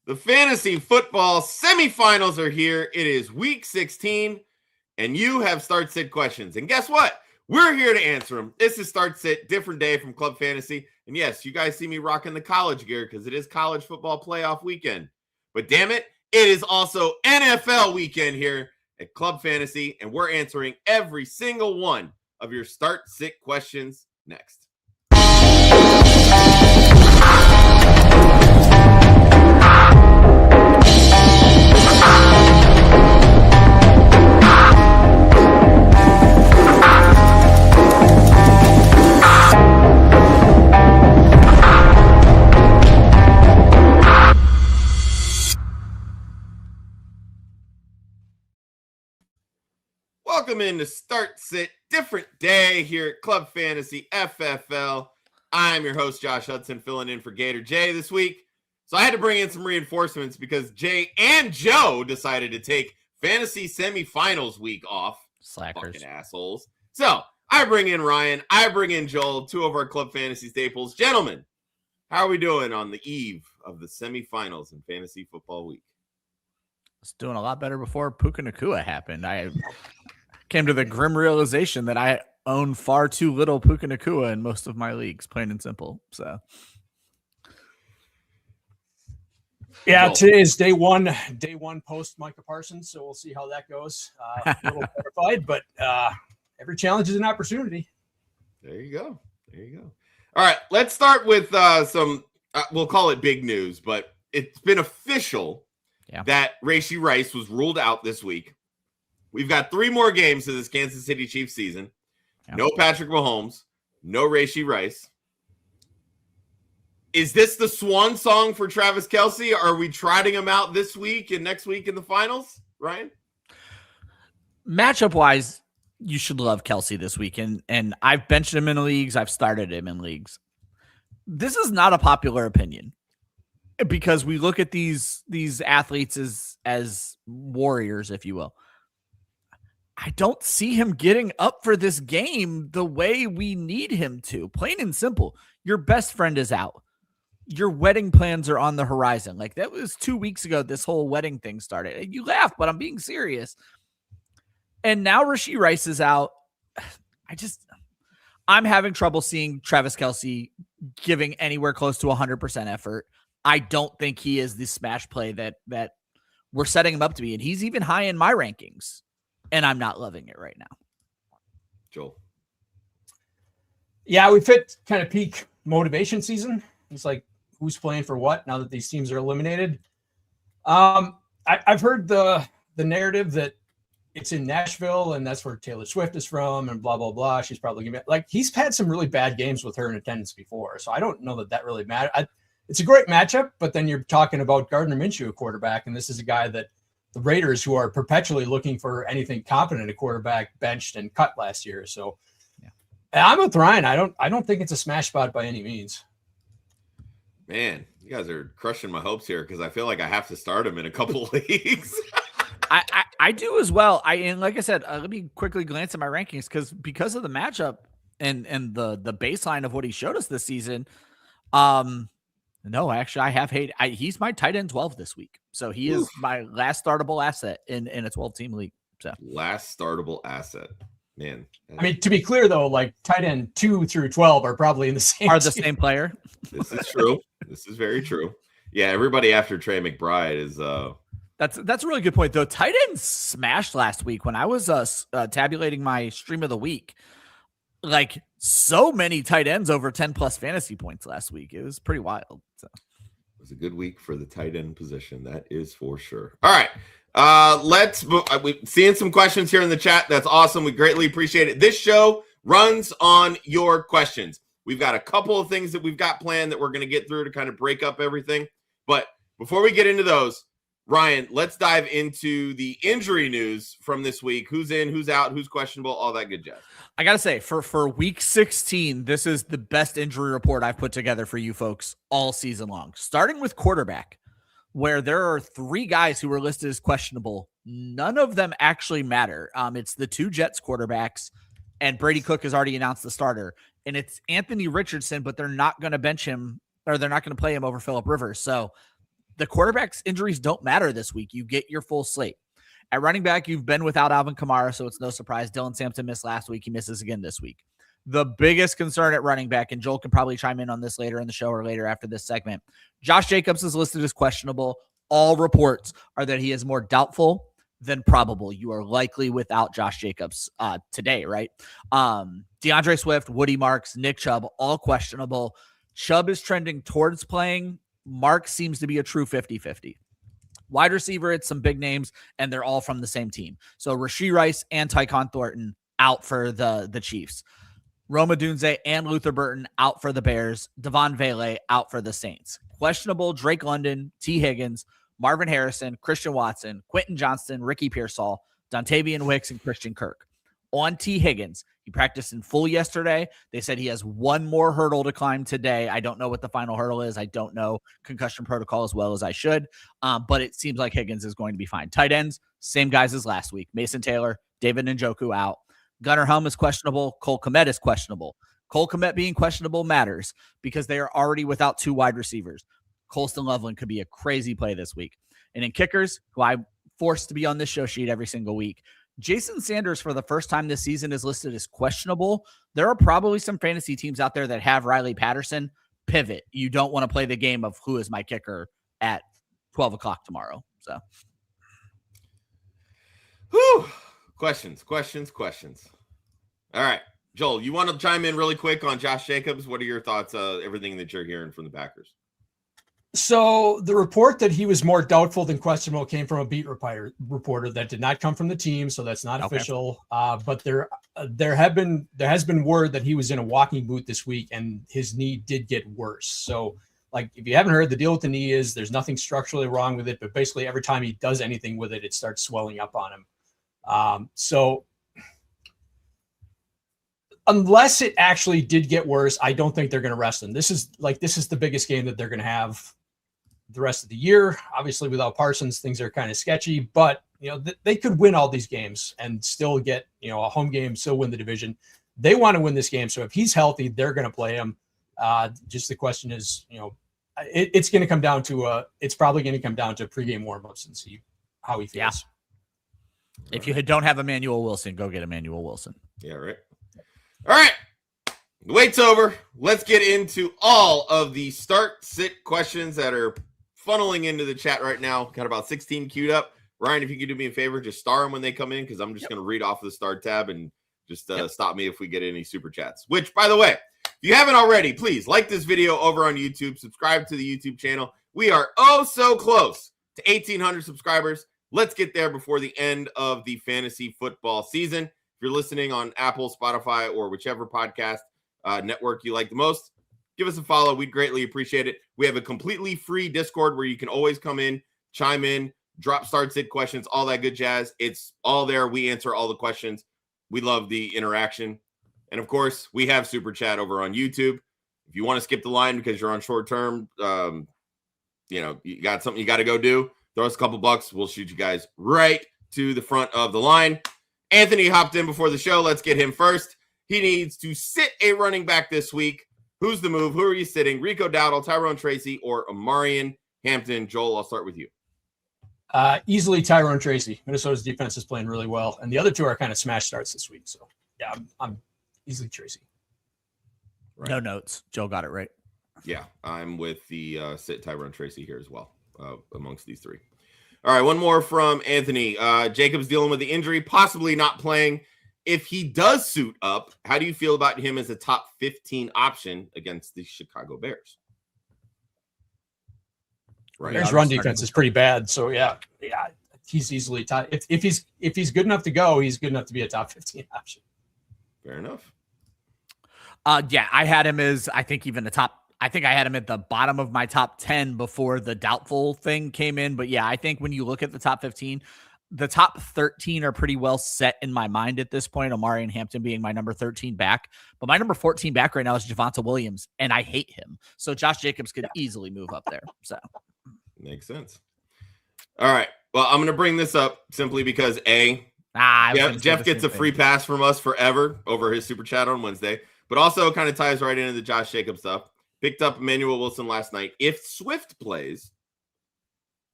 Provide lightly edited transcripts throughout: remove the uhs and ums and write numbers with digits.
The fantasy football semifinals are here. It is week 16, and you have start sit questions. And guess what? We're here to answer them. This is start sit, different day from Club Fantasy. And yes, you guys see me rocking the college gear because it is college football playoff weekend. But damn it, it is also NFL weekend here at Club Fantasy, and we're answering every single one of your start sit questions next. Welcome into Start Sit, different day here at Club Fantasy FFL. I'm your host, Josh Hudson, filling in for Gator Jay this week. So I had to bring in some reinforcements because Jay and Joe decided to take fantasy semifinals week off. Slackers. Fucking assholes. So I bring in Ryan. I bring in Joel, two of our Club Fantasy staples. Gentlemen, how are we doing on the eve of the semifinals in fantasy football week? It's doing a lot better before Puka Nacua happened. I came to the grim realization that I own far too little Puka Nacua in most of my leagues, plain and simple. So, yeah, today is day one post Micah Parsons, so we'll see how that goes. A little terrified, but every challenge is an opportunity. There you go. All right, let's start with some, we'll call it big news, but it's been official that Rashee Rice was ruled out this week. We've got 3 more games to this Kansas City Chiefs season. Yeah. No Patrick Mahomes, no Rashee Rice. Is this the swan song for Travis Kelce? Are we trotting him out this week and next week in the finals, Ryan? Matchup-wise, you should love Kelce this week, and I've benched him in leagues. I've started him in leagues. This is not a popular opinion because we look at these athletes as warriors, if you will. I don't see him getting up for this game the way we need him to. Plain and simple. Your best friend is out. Your wedding plans are on the horizon. Like, that was 2 weeks ago this whole wedding thing started. You laugh, but I'm being serious. And now Rashee Rice is out. I'm having trouble seeing Travis Kelce giving anywhere close to 100% effort. I don't think he is the smash play that we're setting him up to be. And he's even high in my rankings. And I'm not loving it right now. Joel. Yeah, we've hit kind of peak motivation season. It's like, who's playing for what now that these teams are eliminated? I've heard the narrative that it's in Nashville and that's where Taylor Swift is from and blah, blah, blah. She's probably going to be like, he's had some really bad games with her in attendance before. So I don't know that really matters. It's a great matchup, but then you're talking about Gardner Minshew, a quarterback, and this is a guy that the Raiders, who are perpetually looking for anything competent at quarterback, benched and cut last year. So I'm with Ryan. I don't think it's a smash spot by any means. Man, you guys are crushing my hopes here because I feel like I have to start him in a couple leagues. I do as well. And like I said, let me quickly glance at my rankings because of the matchup and the baseline of what he showed us this season. No, actually, I have hate. He's my tight end 12 this week. So he is my last startable asset in a 12-team league. So last startable asset. Man. I mean, to be clear, though, like tight end 2 through 12 are probably in the same same player. This is true. This is very true. Yeah, everybody after Trey McBride is That's a really good point, though. Tight end smashed last week when I was tabulating my stream of the week. Like, so many tight ends over 10+ fantasy points last week. It was pretty wild. So it was a good week for the tight end position. That is for sure. All right. We're seeing some questions here in the chat. That's awesome. We greatly appreciate it. This show runs on your questions. We've got a couple of things that we've got planned that we're going to get through to kind of break up everything. But before we get into those, Ryan, let's dive into the injury news from this week. Who's in, who's out, who's questionable, all that good jazz. I got to say, for week 16, this is the best injury report I've put together for you folks all season long. Starting with quarterback, where there are 3 guys who were listed as questionable. None of them actually matter. It's the 2 Jets quarterbacks, and Brady Cook has already announced the starter. And it's Anthony Richardson, but they're not going to bench him, or they're not going to play him over Phillip Rivers. So the quarterback's injuries don't matter this week. You get your full slate. At running back, you've been without Alvin Kamara, so it's no surprise. Dylan Sampson missed last week. He misses again this week. The biggest concern at running back, and Joel can probably chime in on this later in the show or later after this segment, Josh Jacobs is listed as questionable. All reports are that he is more doubtful than probable. You are likely without Josh Jacobs today, right? DeAndre Swift, Woody Marks, Nick Chubb, all questionable. Chubb is trending towards playing. Marks seems to be a true 50-50. Wide receiver, it's some big names, and they're all from the same team. So Rashee Rice and Tyquan Thornton out for the Chiefs. Roma Dunze and Luther Burton out for the Bears. Devon Vele out for the Saints. Questionable Drake London, T. Higgins, Marvin Harrison, Christian Watson, Quentin Johnston, Ricky Pearsall, Dontavian Wicks, and Christian Kirk. On T. Higgins, he practiced in full yesterday. They said he has one more hurdle to climb today. I don't know what the final hurdle is. I don't know concussion protocol as well as I should, but it seems like Higgins is going to be fine. Tight ends, same guys as last week. Mason Taylor, David Njoku out. Gunnar Helm is questionable. Cole Kmet is questionable. Cole Kmet being questionable matters because they are already without two wide receivers. Colston Loveland could be a crazy play this week. And in kickers, who I'm forced to be on this show sheet every single week, Jason Sanders, for the first time this season, is listed as questionable. There are probably some fantasy teams out there that have Riley Patterson. Pivot. You don't want to play the game of who is my kicker at 12 o'clock tomorrow. So, whew. Questions. All right. Joel, you want to chime in really quick on Josh Jacobs? What are your thoughts on everything that you're hearing from the Packers? So the report that he was more doubtful than questionable came from a beat reporter that did not come from the team, so that's not official. But there has been word that he was in a walking boot this week, and his knee did get worse. So, like, if you haven't heard, the deal with the knee is there's nothing structurally wrong with it, but basically every time he does anything with it, it starts swelling up on him. So unless it actually did get worse, I don't think they're going to rest him. This is the biggest game that they're going to have the rest of the year. Obviously, without Parsons, things are kind of sketchy, but they could win all these games and still get a home game, still win the division. They want to win this game, so if he's healthy, they're going to play him. Just the question is, it's going to come down to it's probably going to come down to pregame warmups and see how he feels. Yeah. If you don't have Emmanuel Wilson, go get Emmanuel Wilson. Yeah, right. All right. The wait's over. Let's get into all of the start-sit questions that are funneling into the chat right now. Got about 16 queued up. Ryan, if you could do me a favor, just star them when they come in, because I'm just going to read off the start tab and just stop me if we get any super chats. Which, by the way, if you haven't already, please like this video over on YouTube. Subscribe to the YouTube channel. We are so close to 1,800 subscribers. Let's get there before the end of the fantasy football season. If you're listening on Apple, Spotify, or whichever podcast network you like the most, give us a follow. We'd greatly appreciate it. We have a completely free Discord where you can always come in, chime in, drop start-sit questions, all that good jazz. It's all there. We answer all the questions. We love the interaction. And, of course, we have Super Chat over on YouTube. If you want to skip the line because you're on short term, you got something you got to go do, throw us a couple bucks. We'll shoot you guys right to the front of the line. Anthony hopped in before the show. Let's get him first. He needs to sit a running back this week. Who's the move? Who are you sitting? Rico Dowdle, Tyrone Tracy, or Omarion? Hampton? Joel, I'll start with you. Easily Tyrone Tracy. Minnesota's defense is playing really well, and the other two are kind of smash starts this week. So, yeah, I'm easily Tracy. Right. No notes. Joe got it right. Yeah, I'm with the sit Tyrone Tracy here as well, amongst these three. All right, one more from Anthony. Jacobs dealing with the injury, possibly not playing. If he does suit up, how do you feel about him as a top 15 option against the Chicago Bears? Right. Bears' run defense is pretty bad, so yeah, he's easily top. If he's good enough to go, he's good enough to be a top 15 option. Fair enough. Yeah, I had him as I think I had him at the bottom of my top 10 before the doubtful thing came in. But yeah, I think when you look at the top 15, the top 13 are pretty well set in my mind at this point. Omarion and Hampton being my number 13 back. But my number 14 back right now is Javonte Williams, and I hate him. So Josh Jacobs could easily move up there. So makes sense. All right. Well, I'm going to bring this up simply because Jeff gets a free pass from us forever over his super chat on Wednesday, but also kind of ties right into the Josh Jacobs stuff. Picked up Emmanuel Wilson last night. If Swift plays,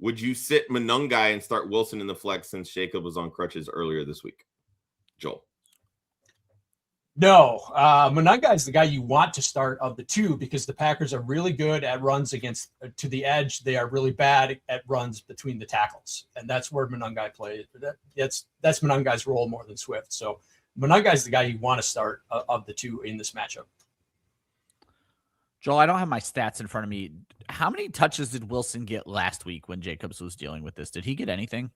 would you sit Monangai and start Wilson in the flex since Jacob was on crutches earlier this week? Joel. No, Monangai is the guy you want to start of the two because the Packers are really good at runs against to the edge. They are really bad at runs between the tackles, and that's where Monangai plays. That's Monangai's role more than Swift. So Monangai is the guy you want to start of the two in this matchup. Joel, I don't have my stats in front of me. How many touches did Wilson get last week when Jacobs was dealing with this? Did he get anything?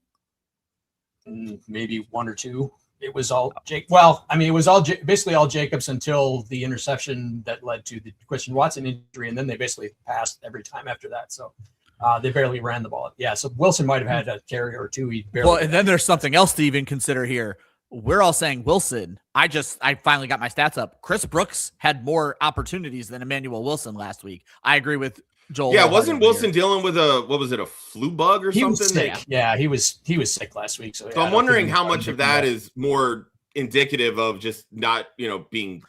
Maybe one or two. It was all Jake. Well, I mean, it was all basically all Jacobs until the interception that led to the Christian Watson injury, and then they basically passed every time after that. So they barely ran the ball. Yeah, so Wilson might have had a carry or two. He barely. Well, and then there's something else to even consider here. We're all saying Wilson. I finally got my stats up. Chris Brooks had more opportunities than Emmanuel Wilson last week. I agree with Joel. Yeah, wasn't Wilson dealing with a flu bug or something? Was sick. Yeah, he was sick last week. So, so I'm wondering how much of that is more indicative of just not, being.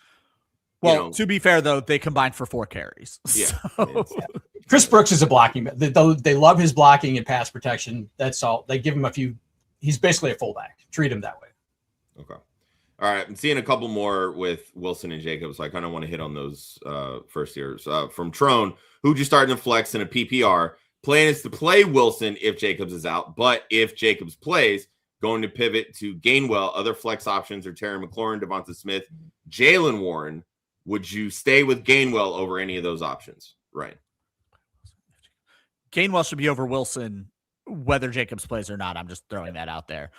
Well, to be fair though, they combined for 4 carries. Yeah. So. Chris Brooks is a blocking. They love his blocking and pass protection. That's all. They give him a few. He's basically a fullback. Treat him that way. Okay. All right. I'm seeing a couple more with Wilson and Jacobs. So I kind of want to hit on those first years. From Trone, who'd you start in a flex in a PPR? Plan is to play Wilson if Jacobs is out, but if Jacobs plays, going to pivot to Gainwell. Other flex options are Terry McLaurin, Devonta Smith, Jaylen Warren. Would you stay with Gainwell over any of those options? Right. Gainwell should be over Wilson, whether Jacobs plays or not. I'm just throwing that out there.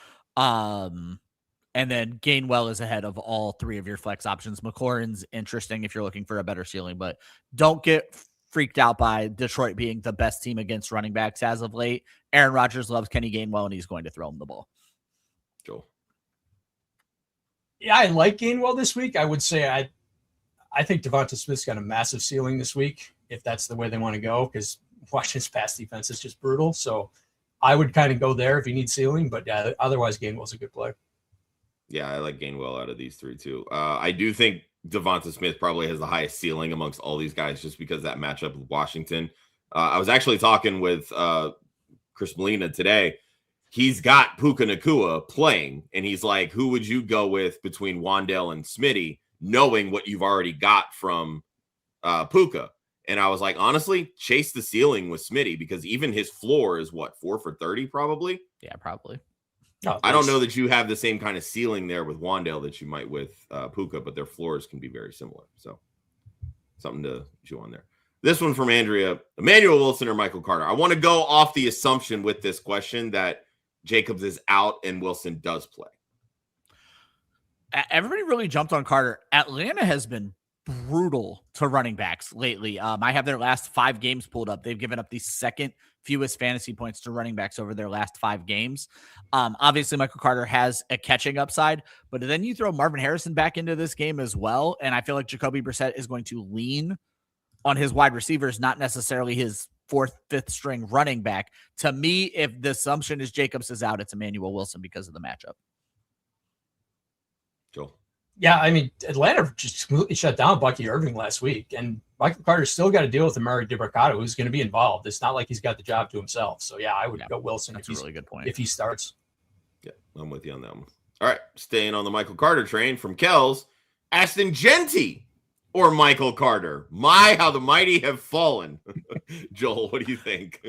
And then Gainwell is ahead of all 3 of your flex options. McLaurin's interesting if you're looking for a better ceiling, but don't get freaked out by Detroit being the best team against running backs as of late. Aaron Rodgers loves Kenny Gainwell, and he's going to throw him the ball. Joel. Yeah, I like Gainwell this week. I would say I think Devonta Smith's got a massive ceiling this week, if that's the way they want to go, because Washington's pass defense is just brutal. So I would kind of go there if you need ceiling, but yeah, otherwise Gainwell's a good play. Yeah, I like Gainwell out of these 3 too. I do think Devonta Smith probably has the highest ceiling amongst all these guys just because of that matchup with Washington. I was actually talking with Chris Molina today. He's got Puka Nacua playing, and he's like, who would you go with between Wan'Dale and Smitty, knowing what you've already got from Puka? And I was like, honestly, chase the ceiling with Smitty because even his floor is what, 4 for 30 probably? Yeah, probably. Oh, I don't know that you have the same kind of ceiling there with Wan'Dale that you might with Puka, but their floors can be very similar. So something to chew on there. This one from Andrea, Emmanuel Wilson or Michael Carter? I want to go off the assumption with this question that Jacobs is out and Wilson does play. Everybody really jumped on Carter. Atlanta has been brutal to running backs lately. I have their last 5 games pulled up. They've given up the second fewest fantasy points to running backs over their last 5 games. Obviously, Michael Carter has a catching upside, but then you throw Marvin Harrison back into this game as well, and I feel like Jacoby Brissett is going to lean on his wide receivers, not necessarily his 4th, 5th string running back. To me, if the assumption is Jacobs is out, it's Emmanuel Wilson because of the matchup. Joel. Yeah, I mean, Atlanta just completely shut down Bucky Irving last week, and Michael Carter's still got to deal with Amari DiBercato, who's going to be involved. It's not like he's got the job to himself. So, yeah, I would go Wilson. That's a really good point. If he starts. Yeah, I'm with you on that one. All right, staying on the Michael Carter train from Kells, Ashton Genty or Michael Carter? My, how the mighty have fallen. Joel, what do you think?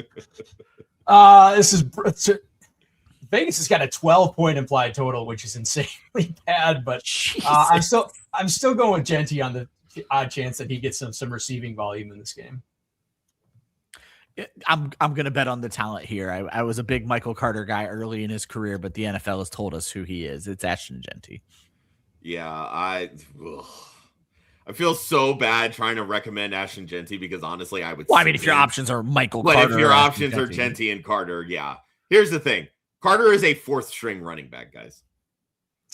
Vegas has got a 12-point implied total, which is insanely bad, but I'm still going with Genty on the odd chance that he gets some receiving volume in this game. I'm going to bet on the talent here. I was a big Michael Carter guy early in his career, but the NFL has told us who he is. It's Ashton Genty. Yeah, I feel so bad trying to recommend Ashton Genty because honestly, I would. Well, I mean, if your options are Michael Carter, but if your options are Genty and Carter, yeah. Here's the thing: Carter is a 4th string running back, guys.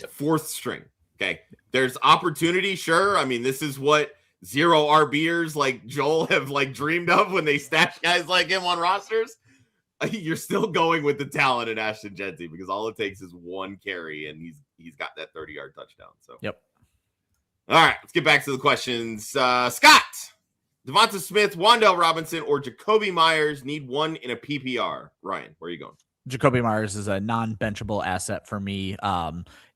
4th string. Okay, there's opportunity. Sure, I mean, this is what 0 RBers like Joel have dreamed of when they stash guys like him on rosters. You're still going with the talent in Ashton Genty because all it takes is 1 carry and he's got that 30-yard touchdown. So yep. All right, let's get back to the questions. Scott, Devonta Smith, Wan'Dale Robinson, or Jacoby Myers. Need one in a PPR. Ryan, where are you going? Jacoby Myers is a non-benchable asset for me.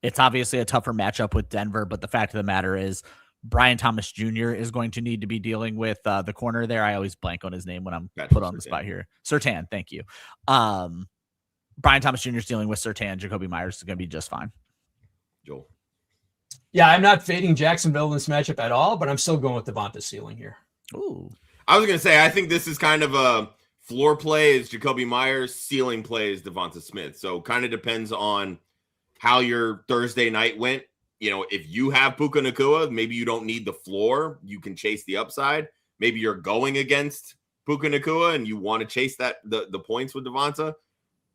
It's obviously a tougher matchup with Denver, but the fact of the matter is Brian Thomas Jr. is going to need to be dealing with the corner there. I always blank on his name when I'm put on the spot here. Surtain, thank you. Brian Thomas Jr. is dealing with Surtain. Jacoby Myers is going to be just fine. Joel. Yeah, I'm not fading Jacksonville in this matchup at all, but I'm still going with Devonta's ceiling here. Ooh. I was going to say, I think this is kind of a floor play is Jacoby Myers, ceiling play is Devonta Smith. So kind of depends on how your Thursday night went. You know, if you have Puka Nacua, maybe you don't need the floor. You can chase the upside. Maybe you're going against Puka Nacua and you want to chase the points with Devonta.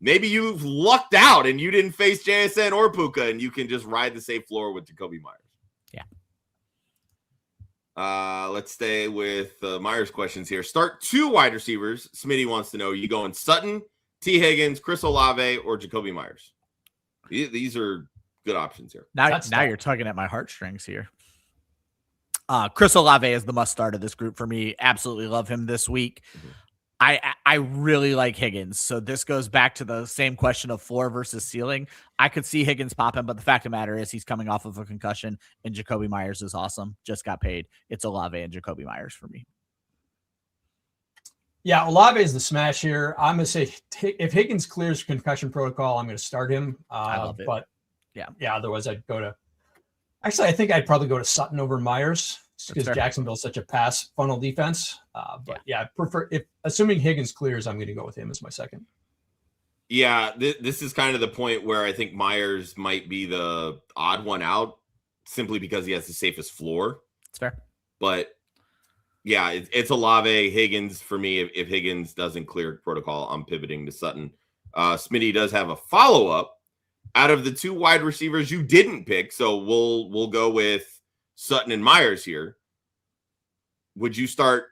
Maybe you've lucked out and you didn't face JSN or Puka and you can just ride the safe floor with Jacoby Myers. Let's stay with Myers questions here. Start 2 wide receivers. Smitty wants to know, you going Sutton, T. Higgins, Chris Olave, or Jacoby Myers? These are good options here. Now you're tugging at my heartstrings here. Chris Olave is the must start of this group for me. Absolutely love him this week. Mm-hmm. I really like Higgins. So this goes back to the same question of floor versus ceiling. I could see Higgins popping, but the fact of the matter is he's coming off of a concussion, and Jacoby Myers is awesome. Just got paid. It's Olave and Jacoby Myers for me. Yeah, Olave is the smash here. I'm going to say if Higgins clears concussion protocol, I'm going to start him. I love it. But yeah, otherwise I'd go to – actually, I think I'd probably go to Sutton over Myers because Jacksonville's such a pass funnel defense. But I prefer – if assuming Higgins clears, I'm going to go with him as my second. Yeah, this is kind of the point where I think Myers might be the odd one out simply because he has the safest floor. That's fair. But – yeah, it's Olave, Higgins for me. If Higgins doesn't clear protocol, I'm pivoting to Sutton. Smitty does have a follow-up out of the 2 wide receivers you didn't pick, so we'll go with Sutton and Myers here. Would you start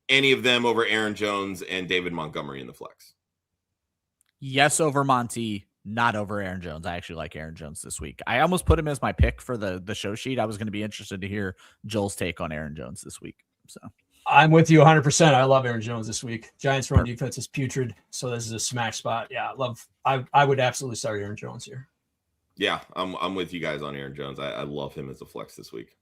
any of them over Aaron Jones and David Montgomery in the flex? Yes, over Monty, not over Aaron Jones. I actually like Aaron Jones this week. I almost put him as my pick for the show sheet. I was going to be interested to hear Joel's take on Aaron Jones this week. So I'm with you 100%. I love Aaron Jones this week. Giants run defense is putrid, so this is a smash spot. Yeah, I would absolutely start Aaron Jones here. Yeah, I'm with you guys on Aaron Jones. I love him as a flex this week.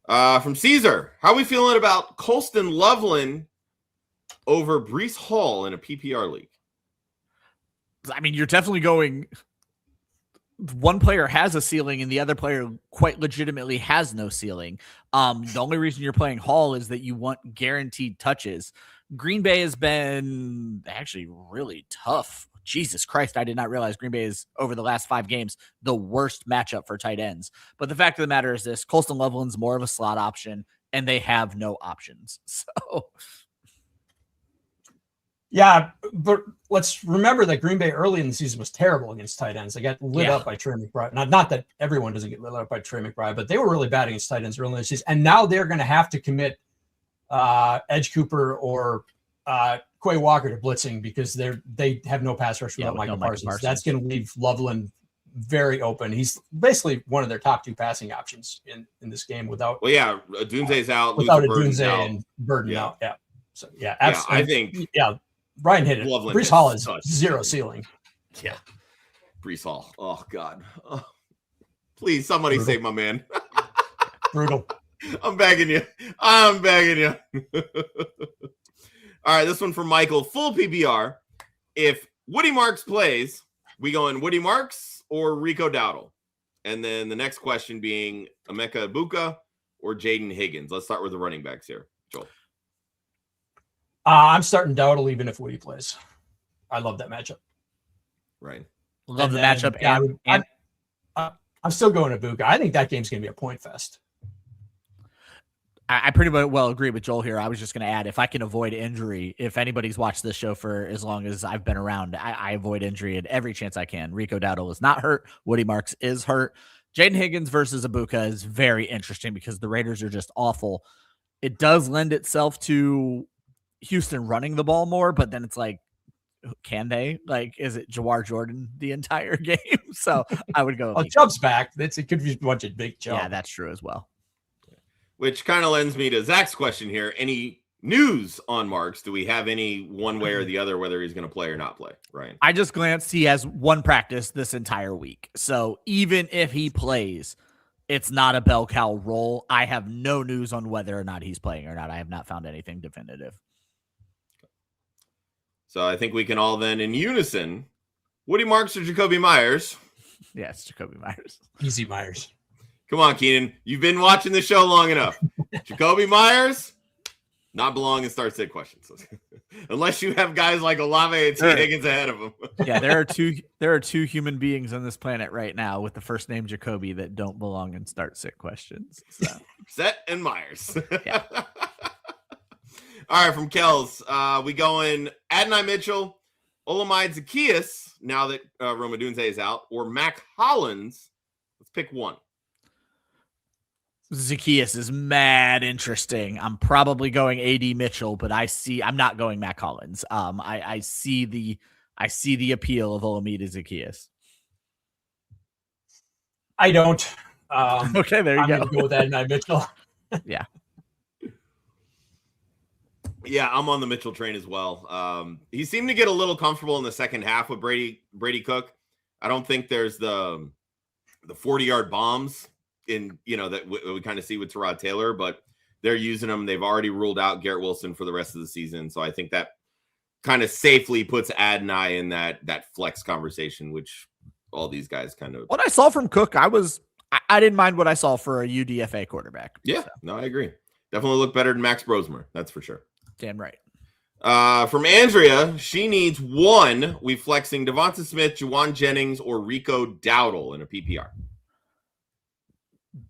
From Caesar, how are we feeling about Colston Loveland over Breece Hall in a PPR league? I mean, you're definitely going. One player has a ceiling and the other player quite legitimately has no ceiling. The only reason you're playing Hall is that you want guaranteed touches. Green Bay has been actually really tough. Jesus Christ, I did not realize Green Bay is, over the last 5 games, the worst matchup for tight ends. But the fact of the matter is this, Colston Loveland's more of a slot option, and they have no options. So... Yeah, but let's remember that Green Bay early in the season was terrible against tight ends. They got lit up by Trey McBride. Not that everyone doesn't get lit up by Trey McBride, but they were really bad against tight ends early in the season. And now they're going to have to commit Edge Cooper or Quay Walker to blitzing because they have no pass rush without Michael Parsons. That's going to leave Loveland very open. He's basically one of their top 2 passing options in this game without. Well, yeah, Dunze's out. Without Dunze and Burden out. Yeah. So, yeah, absolutely. I think. Yeah. Ryan hit it. Loveland Breece Hall is 0 ceiling. Yeah. Breece Hall. Oh, God. Oh. Please, somebody save my man. Brutal. I'm begging you. All right, this one from Michael. Full PBR. If Woody Marks plays, we going Woody Marks or Rico Dowdle? And then the next question being Emeka Egbuka or Jaden Higgins. Let's start with the running backs here. Joel. I'm starting Dowdle even if Woody plays. I love that matchup. Right. Love the matchup. Yeah, I'm still going to Egbuka. I think that game's going to be a point fest. I pretty well agree with Joel here. I was just going to add, if I can avoid injury, if anybody's watched this show for as long as I've been around, I avoid injury at every chance I can. Rico Dowdle is not hurt. Woody Marks is hurt. Jaden Higgins versus Egbuka is very interesting because the Raiders are just awful. It does lend itself to Houston running the ball more, but then it's like, can they? Like, is it Jawar Jordan the entire game? So I would go. Chubb's back. It could be a bunch of big Chubb. Yeah, that's true as well. Which kind of lends me to Zach's question here. Any news on Marks? Do we have any one way or the other, whether he's going to play or not play, Ryan? I just glanced. He has one practice this entire week. So even if he plays, it's not a bell cow role. I have no news on whether or not he's playing or not. I have not found anything definitive. So I think we can all then, in unison, Woody Marks or Jacoby Myers? Yeah, it's Jacoby Myers. Easy Myers. Come on, Keenan. You've been watching the show long enough. Jacoby Myers, not belong in start sit questions. Unless you have guys like Olave and T. Higgins ahead of him. Yeah, there are two human beings on this planet right now with the first name Jacoby that don't belong in start sit questions. So. Set and Myers. Yeah. All right, from Kels, we going Adonai Mitchell, Olamide Zaccheaus, now that Roma Dunze is out, or Mac Hollins. Let's pick one. Zaccheaus is mad interesting. I'm probably going AD Mitchell, but I'm not going Mac Hollins. I see the appeal of Olamide Zaccheaus. I don't. Okay, there you I'm go. gonna go with Adonai Mitchell. Yeah. Yeah, I'm on the Mitchell train as well. He seemed to get a little comfortable in the second half with Brady Cook. I don't think there's the 40-yard bombs in, that we kind of see with Tyrod Taylor, but they're using them. They've already ruled out Garrett Wilson for the rest of the season. So I think that kind of safely puts Adonai in that flex conversation, which all these guys kind of. What I saw from Cook, I didn't mind what I saw for a UDFA quarterback. Yeah, so. No, I agree. Definitely look better than Max Brosmer. That's for sure. Damn right. From Andrea, she needs one. We flexing Devonta Smith, Juwan Jennings, or Rico Dowdle in a PPR.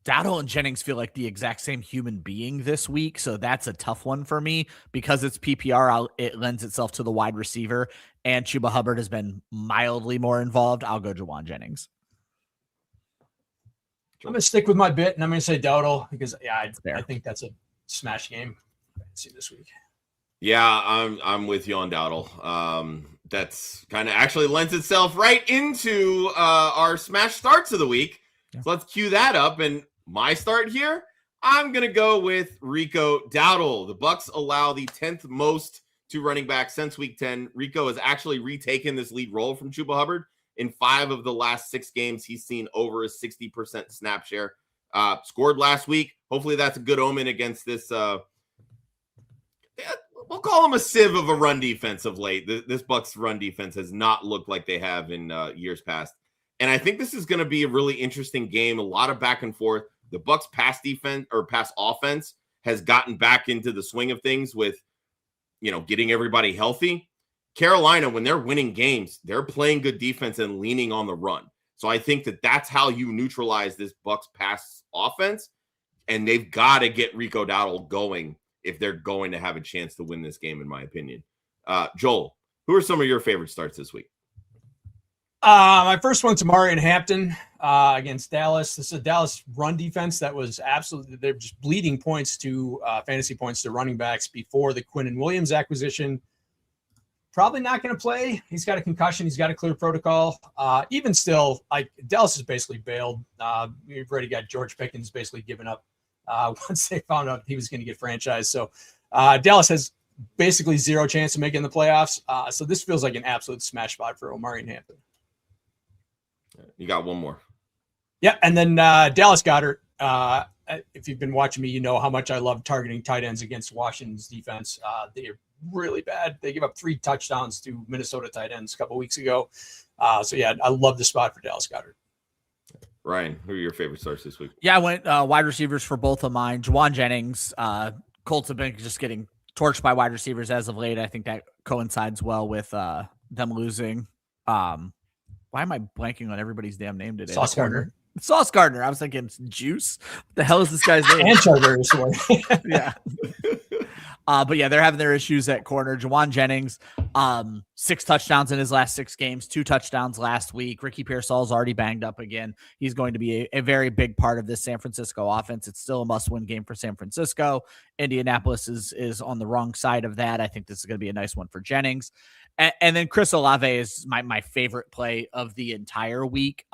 Dowdle and Jennings feel like the exact same human being this week, so that's a tough one for me because it's PPR. It lends itself to the wide receiver, and Chuba Hubbard has been mildly more involved. I'll go Juwan Jennings. I'm going to stick with my bit, and I'm going to say Dowdle because I think that's a smash game this week. Yeah, I'm with you on Dowdle. That's kind of actually lends itself right into our smash starts of the week. Yeah. So let's cue that up. And my start here, I'm going to go with Rico Dowdle. The Bucs allow the 10th most to running back since week 10. Rico has actually retaken this lead role from Chuba Hubbard. In 5 of the last 6 games, he's seen over a 60% snap share. Scored last week. Hopefully that's a good omen against this. We'll call him a sieve of a run defense of late. This Bucs run defense has not looked like they have in years past. And I think this is going to be a really interesting game. A lot of back and forth. The Bucs pass defense or pass offense has gotten back into the swing of things with, getting everybody healthy. Carolina, when they're winning games, they're playing good defense and leaning on the run. So I think that's how you neutralize this Bucs pass offense. And they've got to get Rico Dowdle going if they're going to have a chance to win this game, in my opinion. Joel, who are some of your favorite starts this week? My first one's Omarion Hampton against Dallas. This is a Dallas run defense that was absolutely, they're just bleeding points to fantasy points to running backs before the Quinnen Williams acquisition. Probably not going to play. He's got a concussion. He's got a clear protocol. Even still, Dallas has basically bailed. We've already got George Pickens basically given up once they found out he was going to get franchised. So Dallas has basically zero chance of making the playoffs. So this feels like an absolute smash spot for Omarion Hampton. You got one more. Yeah, and then Dallas Goedert. If you've been watching me, you know how much I love targeting tight ends against Washington's defense. They're really bad. They give up 3 touchdowns to Minnesota tight ends a couple weeks ago. So, yeah, I love the spot for Dallas Goedert. Ryan, who are your favorite starts this week? Yeah, I went wide receivers for both of mine. Juwan Jennings. Colts have been just getting torched by wide receivers as of late. I think that coincides well with them losing. Why am I blanking on everybody's damn name today? Sauce Gardner. Sauce Gardner. I was thinking Juice. What the hell is this guy's name? And Chargers. Yeah. But yeah, they're having their issues at corner. Juwan Jennings, 6 touchdowns in his last 6 games, 2 touchdowns last week. Ricky Pearsall's already banged up again. He's going to be a very big part of this San Francisco offense. It's still a must-win game for San Francisco. Indianapolis is on the wrong side of that. I think this is going to be a nice one for Jennings. And then Chris Olave is my favorite play of the entire week.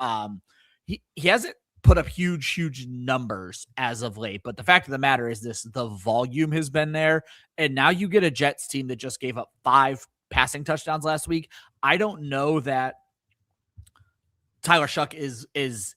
He hasn't put up huge numbers as of late. But the fact of the matter is the volume has been there. And now you get a Jets team that just gave up 5 passing touchdowns last week. I don't know that Tyler Shuck is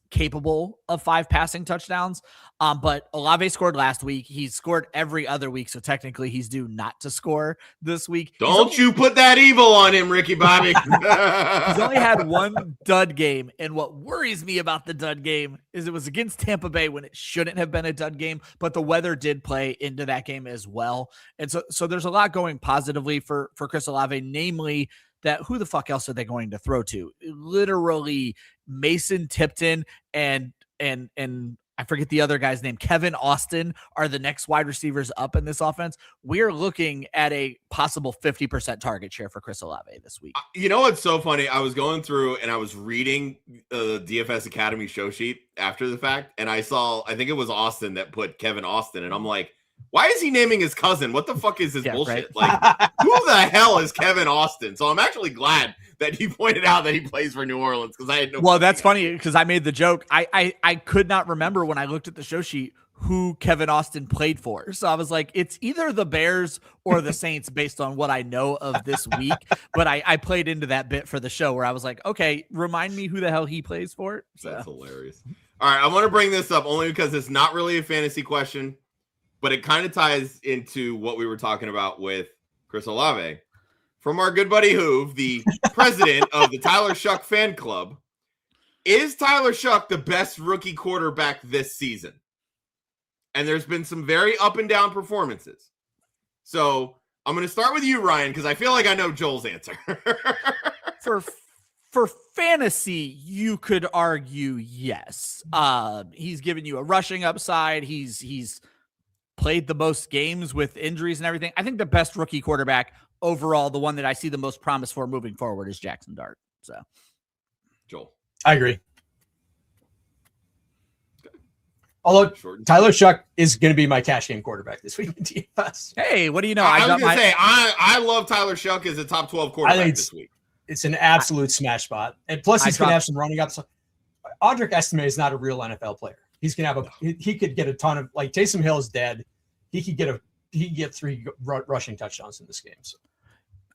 capable of 5 passing touchdowns. But Olave scored last week. He's scored every other week. So technically he's due not to score this week. Don't you put that evil on him, Ricky Bobby. He's only had 1 dud game. And what worries me about the dud game is it was against Tampa Bay when it shouldn't have been a dud game, but the weather did play into that game as well. And so there's a lot going positively for Chris Olave, namely that who the fuck else are they going to throw to? Literally Mason Tipton and I forget the other guy's name, Kevin Austin, are the next wide receivers up in this offense. We're looking at a possible 50% target share for Chris Olave this week. You know what's so funny? I was going through and I was reading the DFS Academy show sheet after the fact, and I think it was Austin that put Kevin Austin, and I'm like, why is he naming his cousin? What the fuck is this bullshit? Right? Like, who the hell is Kevin Austin? So I'm actually glad that he pointed out that he plays for New Orleans, because I had no. Well, that's funny because I made the joke. I could not remember when I looked at the show sheet who Kevin Austin played for. So I was like, it's either the Bears or the Saints based on what I know of this week. But I played into that bit for the show where I was like, okay, remind me who the hell he plays for. So. That's hilarious. All right, I want to bring this up only because it's not really a fantasy question, but it kind of ties into what we were talking about with Chris Olave. From our good buddy Hoove, the president of the Tyler Shuck fan club, is Tyler Shuck the best rookie quarterback this season? And there's been some very up and down performances. So I'm going to start with you, Ryan, because I feel like I know Joel's answer. For fantasy, you could argue yes. He's given you a rushing upside. He's played the most games with injuries and everything. I think the best rookie quarterback overall, the one that I see the most promise for moving forward, is Jackson Dart. So, Joel, I agree. Although Tyler Shuck is going to be my cash game quarterback this week in DFS. Hey, what do you know? I was going to say, I love Tyler Shuck as a top 12 quarterback this week. It's an absolute smash spot. And plus he's going to have some running ups. Audric Estime is not a real NFL player. He's going to have he could get a ton of, like, Taysom Hill is dead. He could get 3 rushing touchdowns in this game. So.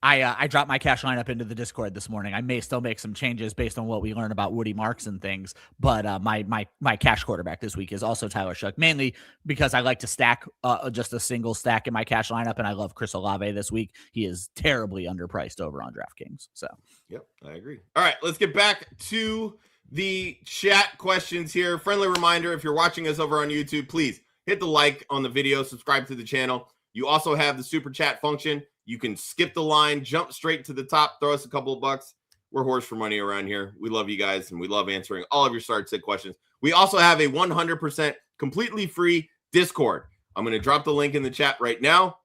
I dropped my cash lineup into the Discord this morning. I may still make some changes based on what we learn about Woody Marks and things, but my cash quarterback this week is also Tyler Shuck, mainly because I like to stack just a single stack in my cash lineup, and I love Chris Olave this week. He is terribly underpriced over on DraftKings. So, yep, I agree. All right, let's get back to the chat questions here. Friendly reminder, if you're watching us over on YouTube, please hit the like on the video, subscribe to the channel. You also have the super chat function. You can skip the line, jump straight to the top, throw us a couple of bucks. We're horse for money around here. We love you guys, and we love answering all of your start sit questions. We also have a 100% completely free Discord. I'm going to drop the link in the chat right now.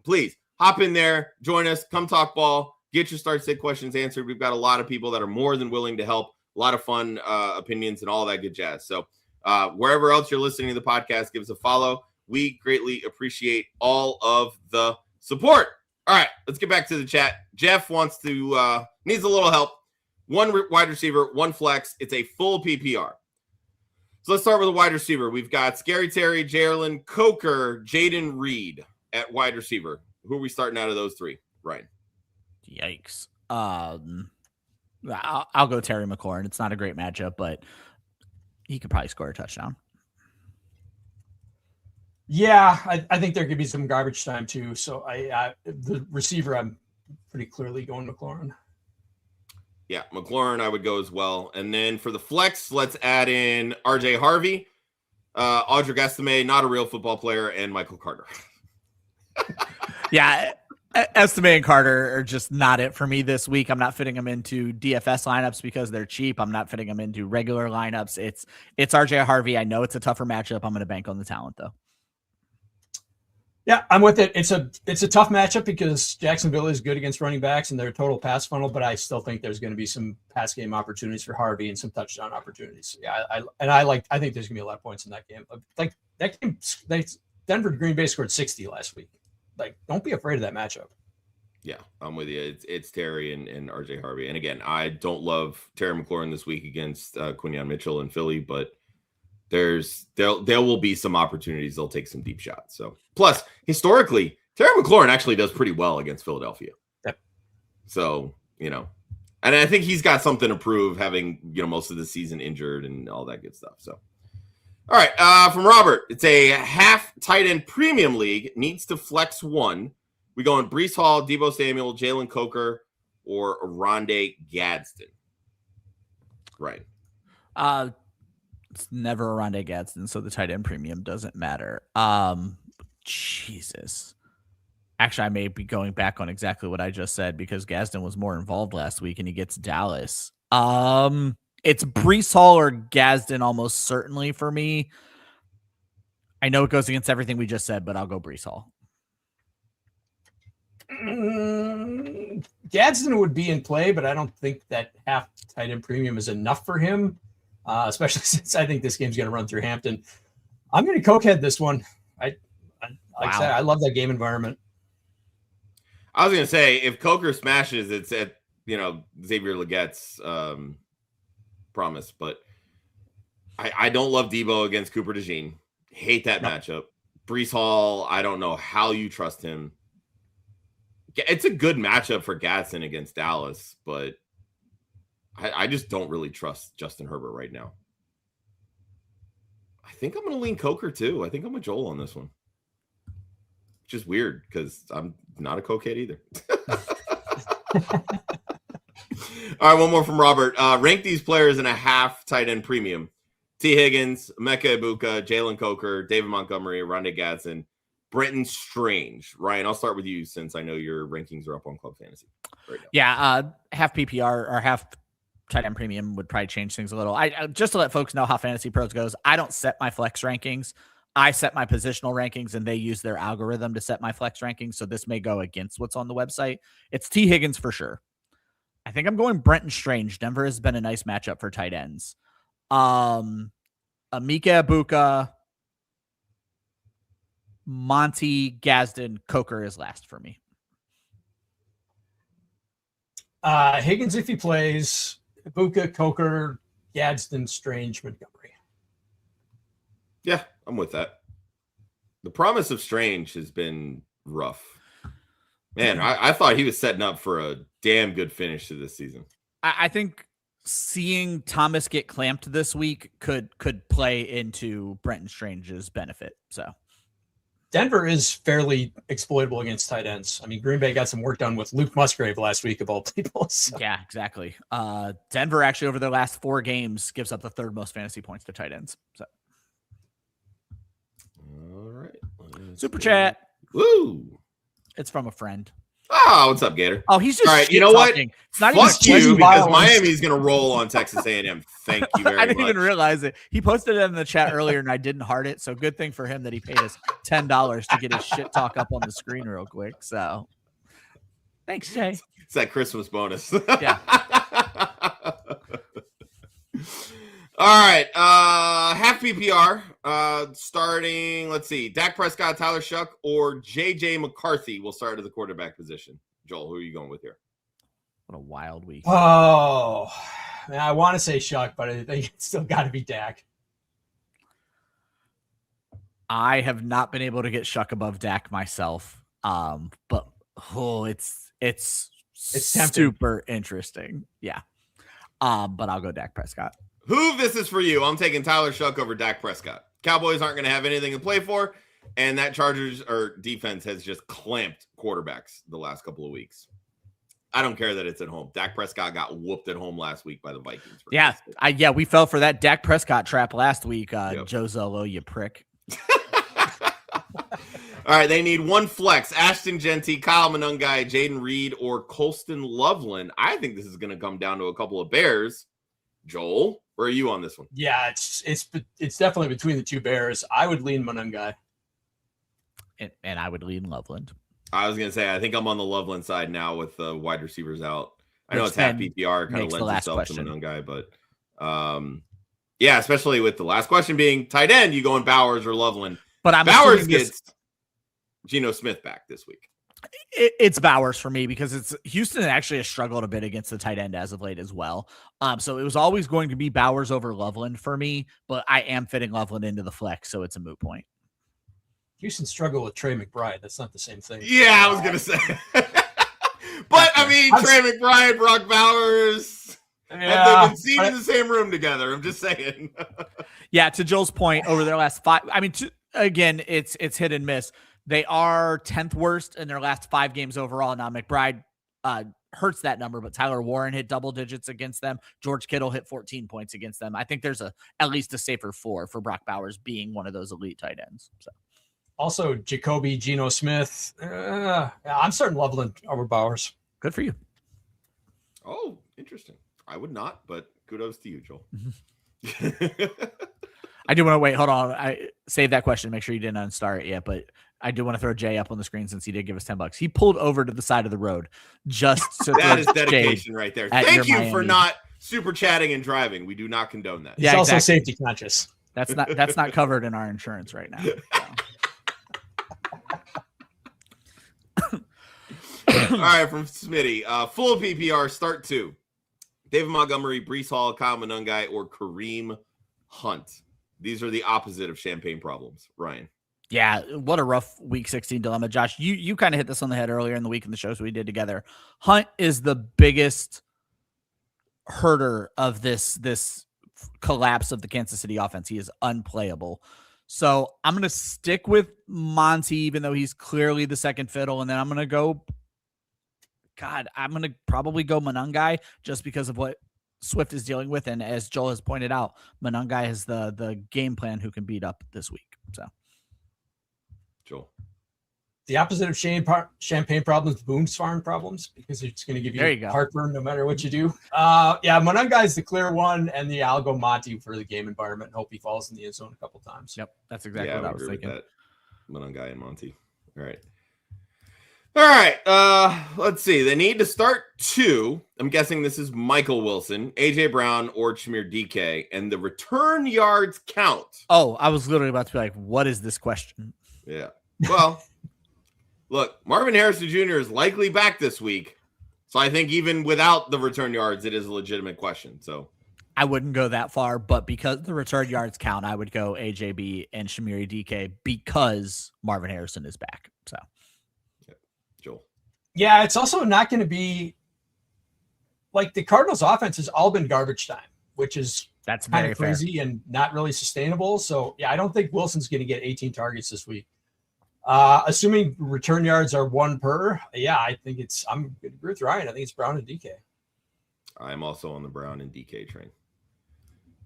Please hop in there, join us, come talk ball, get your start sit questions answered. We've got a lot of people that are more than willing to help, a lot of fun opinions and all that good jazz. So wherever else you're listening to the podcast, give us a follow. We greatly appreciate all of the support. All right, let's get back to the chat. Jeff wants to needs a little help. 1 wide receiver, 1 flex. It's a full PPR. So let's start with a wide receiver. We've got Scary Terry, Jalen Coker, Jaden Reed at wide receiver. Who are we starting out of those 3? Ryan. Yikes. I'll go Terry McLaurin. It's not a great matchup, but he could probably score a touchdown. Yeah, I think there could be some garbage time too. So the receiver, I'm pretty clearly going McLaurin. Yeah, McLaurin I would go as well. And then for the flex, let's add in RJ Harvey, Audric Estime, not a real football player, and Michael Carter. Yeah, Estime and Carter are just not it for me this week. I'm not fitting them into DFS lineups because they're cheap. I'm not fitting them into regular lineups. It's RJ Harvey. I know it's a tougher matchup. I'm going to bank on the talent though. Yeah, I'm with it. It's a tough matchup because Jacksonville is good against running backs and they're a total pass funnel, but I still think there's going to be some pass game opportunities for Harvey and some touchdown opportunities. Yeah, I think there's going to be a lot of points in that game. Like that game, Denver Green Bay scored 60 last week. Like, don't be afraid of that matchup. Yeah, I'm with you. It's Terry and RJ Harvey. And again, I don't love Terry McLaurin this week against Quinyon Mitchell in Philly, but there will be some opportunities. They'll take some deep shots. So plus historically, Terry McLaurin actually does pretty well against Philadelphia. Yep. So, and I think he's got something to prove, having, most of the season injured and all that good stuff. So, all right. From Robert, it's a half tight end premium league, needs to flex one. We go in Breece Hall, Deebo Samuel, Jalen Coker, or Rondé Gadsden. Right. It's never a Rondé Gadsden, so the tight end premium doesn't matter. Jesus. Actually, I may be going back on exactly what I just said because Gadsden was more involved last week and he gets Dallas. It's Breece Hall or Gadsden almost certainly for me. I know it goes against everything we just said, but I'll go Breece Hall. Gadsden would be in play, but I don't think that half tight end premium is enough for him, especially since I think this game's going to run through Hampton. I'm going to cokehead this one. Like I said, I love that game environment. I was going to say, if Coker smashes, it's at, Xavier Legette's promise, but I don't love Deebo against Cooper DeJean. Hate that matchup. Breece Hall, I don't know how you trust him. It's a good matchup for Gadsden against Dallas, but I just don't really trust Justin Herbert right now. I think I'm going to lean Coker too. I think I'm with Joel on this one. Which is weird because I'm not a cokehead either. All right, one more from Robert. Rank these players in a half tight end premium. T. Higgins, Emeka Egbuka, Jalen Coker, David Montgomery, Rondé Gadsden, Brenton Strange. Ryan, I'll start with you since I know your rankings are up on Club Fantasy right now. Yeah, half PPR or half tight end premium would probably change things a little. I just to let folks know how Fantasy Pros goes, I don't set my flex rankings. I set my positional rankings, and they use their algorithm to set my flex rankings, so this may go against what's on the website. It's T. Higgins for sure. I think I'm going Brenton Strange. Denver has been a nice matchup for tight ends. Emeka Egbuka, Monty, Gadsden, Coker is last for me. Higgins if he plays, Egbuka, Coker, Gadsden, Strange, Montgomery. Yeah, I'm with that. The promise of Strange has been rough. Man, I thought he was setting up for a damn good finish to this season. I think seeing Thomas get clamped this week could play into Brenton Strange's benefit. So Denver is fairly exploitable against tight ends. I mean, Green Bay got some work done with Luke Musgrave last week of all people. So. Yeah, exactly. Denver actually over their last 4 games gives up the 3rd most fantasy points to tight ends. So. All right. Super chat. Woo. It's from a friend. Oh, what's up, Gator? Oh, he's just all right. You know what? It's not Fuck even you, because Miami's going to roll on Texas A&M. Thank you very much. I didn't even realize it. He posted it in the chat earlier, and I didn't heart it. So good thing for him that he paid us $10 to get his shit talk up on the screen real quick. So thanks, Jay. It's that Christmas bonus. Yeah. All right. Half PPR. Starting, let's see, Dak Prescott, Tyler Shuck, or J.J. McCarthy will start at the quarterback position. Joel, who are you going with here? What a wild week. Oh, man, I want to say Shuck, but I think it's still got to be Dak. I have not been able to get Shuck above Dak myself. But it's super interesting. Yeah. But I'll go Dak Prescott. Who this is for you? I'm taking Tyler Shuck over Dak Prescott. Cowboys aren't going to have anything to play for, and that Chargers or defense has just clamped quarterbacks the last couple of weeks. I don't care that it's at home. Dak Prescott got whooped at home last week by the Vikings. Yeah, we fell for that Dak Prescott trap last week. Joe Zolo, you prick. All right, they need one flex. Ashton Genty, Kyle Monungai, Jaden Reed, or Colston Loveland. I think this is going to come down to a couple of Bears. Joel, where are you on this one? Yeah, it's definitely between the 2 Bears. I would lean Monungai. And I would lean Loveland. I was going to say, I think I'm on the Loveland side now with the wide receivers out. I know it's half PPR, kind of lends itself to Monungai, but yeah, especially with the last question being tight end, you go in Bowers or Loveland. But Bowers gets Geno Smith back this week. It's Bowers for me because Houston actually has struggled a bit against the tight end as of late as well. So it was always going to be Bowers over Loveland for me, but I am fitting Loveland into the flex, so it's a moot point. Houston struggled with Trey McBride. That's not the same thing. Yeah, I was gonna say. But I mean, Trey McBride, Brock Bowers. Have they been seen in the same room together? I'm just saying. Yeah, to Joel's point, over their last 5, I mean, again, it's hit and miss. They are 10th worst in their last 5 games overall. Now, McBride hurts that number, but Tyler Warren hit double digits against them. George Kittle hit 14 points against them. I think there's at least a safer 4 for Brock Bowers being one of those elite tight ends. So. Also, Jacoby, Geno Smith. I'm starting Loveland over Bowers. Good for you. Oh, interesting. I would not, but kudos to you, Joel. I do want to wait. Hold on. I saved that question. Make sure you didn't unstart it yet, but I do want to throw Jay up on the screen since he did give us $10. He pulled over to the side of the road just to that is dedication right there. Thank you for not super chatting and driving. We do not condone that. He's also safety conscious. That's not covered in our insurance right now. So. All right, from Smitty. Full PPR, start 2. David Montgomery, Breece Hall, Kyle Monangai, or Kareem Hunt. These are the opposite of champagne problems. Ryan. Yeah, what a rough week 16 dilemma. Josh, you kind of hit this on the head earlier in the week in the shows we did together. Hunt is the biggest herder of this collapse of the Kansas City offense. He is unplayable. So I'm going to stick with Monty, even though he's clearly the second fiddle. And then I'm going to probably go Monangai just because of what Swift is dealing with. And as Joel has pointed out, Monangai is the game plan who can beat up this week. So. Joel. The opposite of champagne problems, Boone's Farm problems, because it's going to give you heartburn no matter what you do. Monangai is the clear one, and I'll go Monty for the game environment and hope he falls in the end zone a couple times. Yep, that's exactly what I was thinking. Monangai and Monty. All right. Let's see. They need to start 2. I'm guessing this is Michael Wilson, AJ Brown, or Shamir DK, and the return yards count. Oh, I was literally about to be like, what is this question? Yeah. Well, look, Marvin Harrison Jr. is likely back this week. So I think even without the return yards, it is a legitimate question. So I wouldn't go that far, but because the return yards count, I would go AJB and Shamiri DK because Marvin Harrison is back. So, Joel. Yeah, it's also not going to be like the Cardinals' offense has all been garbage time, which is kind of crazy and not really sustainable. So, yeah, I don't think Wilson's going to get 18 targets this week. Assuming return yards are 1 per, I think I'm going to agree with Ryan. I think it's Brown and DK. I'm also on the Brown and DK train.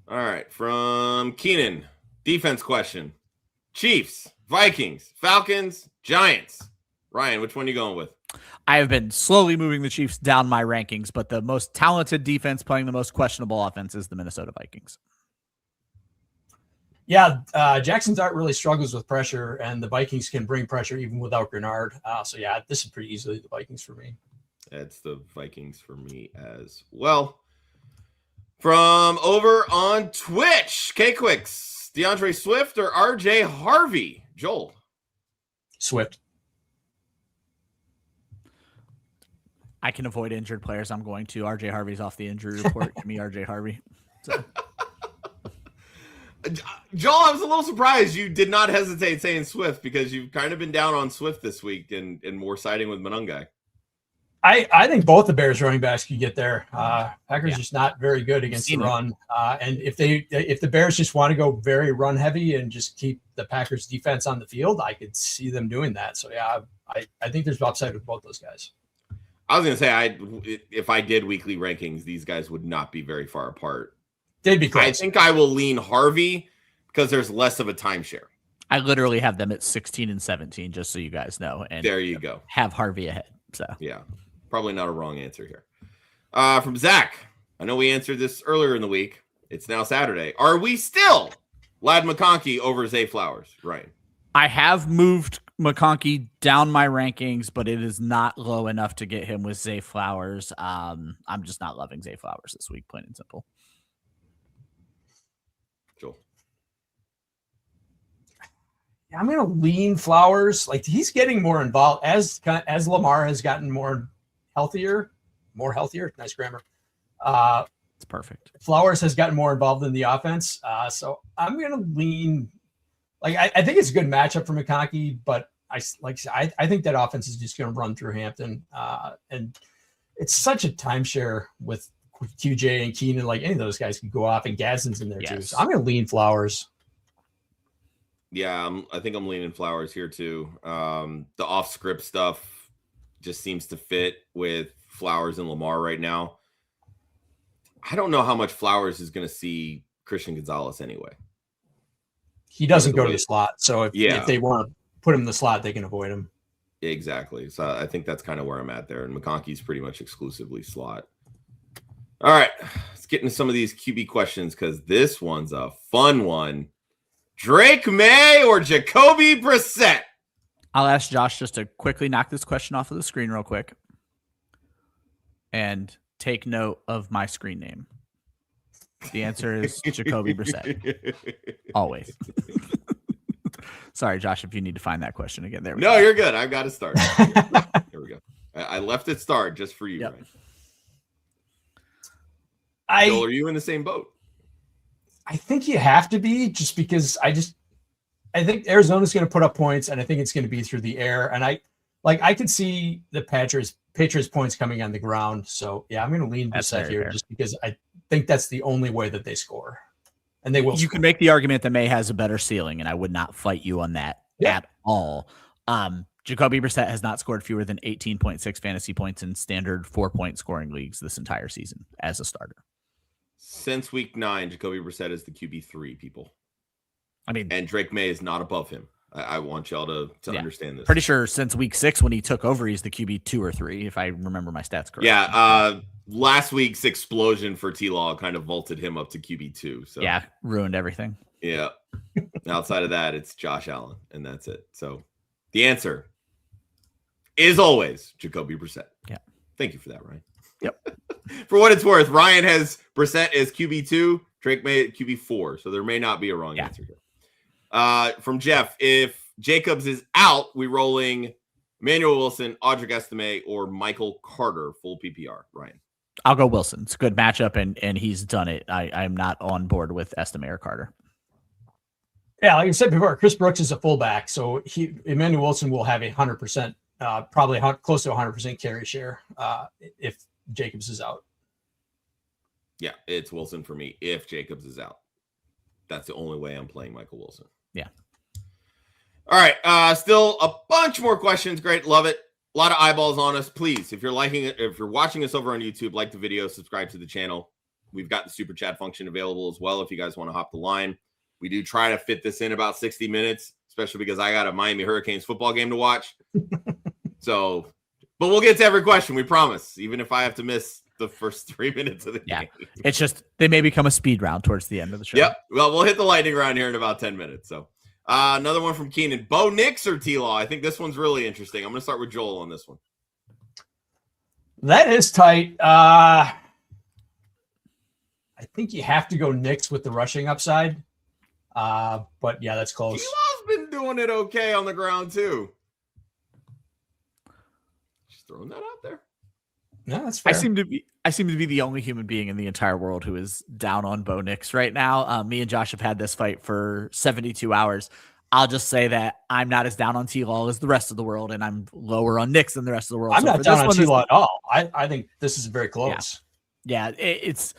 All right, from Keenan, defense question. Chiefs, Vikings, Falcons, Giants. Ryan, which one are you going with? I have been slowly moving the Chiefs down my rankings, but the most talented defense playing the most questionable offense is the Minnesota Vikings. Yeah, Jackson Dart really struggles with pressure, and the Vikings can bring pressure even without Grenard. This is pretty easily the Vikings for me. It's the Vikings for me as well. From over on Twitch, K-Quicks, DeAndre Swift or RJ Harvey? Joel. Swift. I can avoid injured players. I'm going to. RJ Harvey's off the injury report. Give me RJ Harvey. So. Joel, I was a little surprised you did not hesitate saying Swift because you've kind of been down on Swift this week and more siding with Monangai. I think both the Bears running backs could get there. Packers just not very good against the run. And if the Bears just want to go very run heavy and just keep the Packers defense on the field, I could see them doing that. So I think there's upside with both those guys. I was going to say, if I did weekly rankings, these guys would not be very far apart. They'd be close. I think I will lean Harvey because there's less of a timeshare. I literally have them at 16 and 17, just so you guys know. And there you go. Have Harvey ahead. So yeah, probably not a wrong answer here. From Zach, I know we answered this earlier in the week. It's now Saturday. Are we still Lad McConkey over Zay Flowers? Right. I have moved McConkey down my rankings, but it is not low enough to get him with Zay Flowers. I'm just not loving Zay Flowers this week, plain and simple. Joel. I'm going to lean Flowers. Like he's getting more involved as Lamar has gotten more healthier. Nice grammar. It's perfect. Flowers has gotten more involved in the offense. So I'm going to lean. Like I think it's a good matchup for McConkey, but I think that offense is just going to run through Hampton. And it's such a timeshare with QJ and Keenan. Like any of those guys can go off, and Gadsden's in there too. So I'm going to lean Flowers. Yeah, I think I'm leaning Flowers here too. The off-script stuff just seems to fit with Flowers and Lamar right now. I don't know how much Flowers is going to see Christian Gonzalez anyway. He doesn't go to the slot, so if they want to put him in the slot, they can avoid him. Exactly. So I think that's kind of where I'm at there. And McConkey's pretty much exclusively slot. All right, let's get into some of these QB questions because this one's a fun one. Drake May or Jacoby Brissett? I'll ask Josh just to quickly knock this question off of the screen real quick. And take note of my screen name. The answer is Jacoby Brissett. Always. Sorry, Josh, if you need to find that question again. There we go. No, you're good. I've got to start. Here we go. I left it start just for you, yep. Ryan. Joel, are you in the same boat? I think you have to be, just because I think Arizona's going to put up points, and I think it's going to be through the air. And I could see the Patriots points coming on the ground. So yeah, I'm going to lean Brissett here just because I think that's the only way that they score, and they will. You can make the argument that May has a better ceiling, and I would not fight you on that at all. Jacoby Brissett has not scored fewer than 18.6 fantasy points in standard 4-point scoring leagues this entire season as a starter. Since week 9, Jacoby Brissett is the QB3, people. I mean, and Drake May is not above him. I want y'all to understand this. Pretty sure since week 6 when he took over, he's the QB 2 or 3, if I remember my stats correctly. Yeah, last week's explosion for T-Law kind of vaulted him up to QB 2. So yeah, ruined everything. Yeah. Outside of that, it's Josh Allen, and that's it. So the answer is always Jacoby Brissett. Yeah. Thank you for that, Ryan. Yep. For what it's worth, Ryan has Brissett as QB2, Drake May at QB4. So there may not be a wrong answer here. From Jeff, if Jacobs is out, we rolling Emmanuel Wilson, Audric Estime, or Michael Carter, full PPR. Ryan. I'll go Wilson. It's a good matchup, and he's done it. I'm not on board with Estime or Carter. Yeah, like I said before, Chris Brooks is a fullback, so Emmanuel Wilson will have 100%, probably close to 100% carry share if Jacobs is out. Yeah, it's Wilson for me if Jacobs is out. That's the only way I'm playing Michael Wilson. Yeah. All right. Still a bunch more questions. Great. Love it. A lot of eyeballs on us. Please, if you're liking it, if you're watching us over on YouTube, like the video, subscribe to the channel. We've got the super chat function available as well if you guys want to hop the line. We do try to fit this in about 60 minutes, especially because I got a Miami Hurricanes football game to watch. But we'll get to every question, we promise, even if I have to miss the first 3 minutes of the game. It's just they may become a speed round towards the end of the show. Yep. Well, we'll hit the lightning round here in about 10 minutes. So another one from Keenan. Bo Nix or T-Law? I think this one's really interesting. I'm going to start with Joel on this one. That is tight. I think you have to go Nix with the rushing upside. But yeah, that's close. T-Law's been doing it okay on the ground too. Just throwing that out there. No, that's fair. I seem to be the only human being in the entire world who is down on Bo Nix right now. Me and Josh have had this fight for 72 hours. I'll just say that I'm not as down on T-Law as the rest of the world, and I'm lower on Nix than the rest of the world. I'm not down on T-Law at all. I think this is very close. Yeah, it's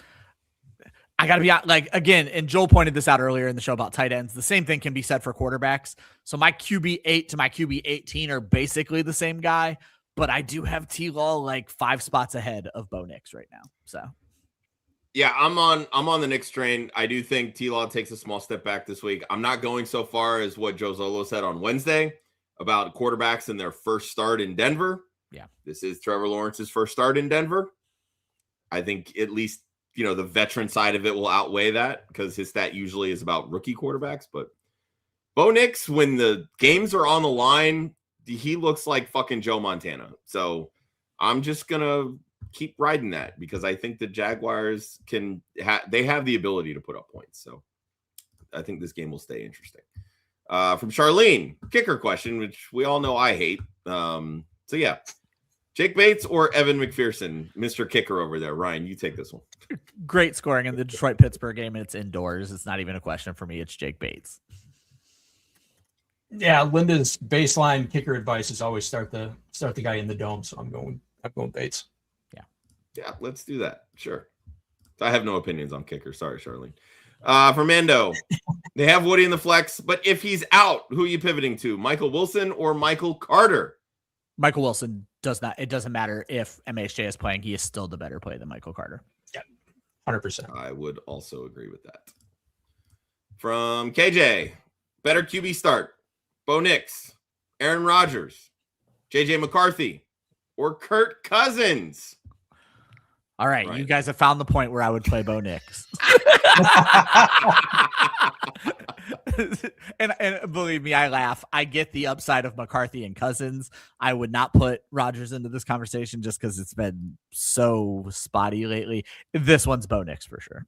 I got to be like, again, and Joel pointed this out earlier in the show about tight ends. The same thing can be said for quarterbacks. So my QB 8 to my QB 18 are basically the same guy. But I do have T-Law like 5 spots ahead of Bo Nix right now. So, yeah, I'm on the Knicks train. I do think T-Law takes a small step back this week. I'm not going so far as what Joe Zolo said on Wednesday about quarterbacks in their first start in Denver. Yeah, this is Trevor Lawrence's first start in Denver. I think at least the veteran side of it will outweigh that because his stat usually is about rookie quarterbacks. But Bo Nix, when the games are on the line, he looks like fucking Joe Montana. So I'm just going to keep riding that because I think the Jaguars they have the ability to put up points. So I think this game will stay interesting. From Charlene, kicker question, which we all know I hate. So yeah, Jake Bates or Evan McPherson, Mr. Kicker over there. Ryan, you take this one. Great scoring in the Detroit-Pittsburgh game. It's indoors. It's not even a question for me. It's Jake Bates. Yeah, Linda's baseline kicker advice is always start the guy in the dome. So I'm going Bates. Yeah, let's do that. Sure. I have no opinions on kicker. Sorry, Charlene. For Mando, they have Woody in the flex, but if he's out, who are you pivoting to? Michael Wilson or Michael Carter? Michael Wilson does not. It doesn't matter if MHJ is playing. He is still the better play than Michael Carter. Yeah, 100%. I would also agree with that. From KJ, better QB start: Bo Nix, Aaron Rodgers, JJ McCarthy, or Kirk Cousins? All right, you guys have found the point where I would play Bo Nix. and believe me, I laugh. I get the upside of McCarthy and Cousins. I would not put Rodgers into this conversation just because it's been so spotty lately. This one's Bo Nix for sure.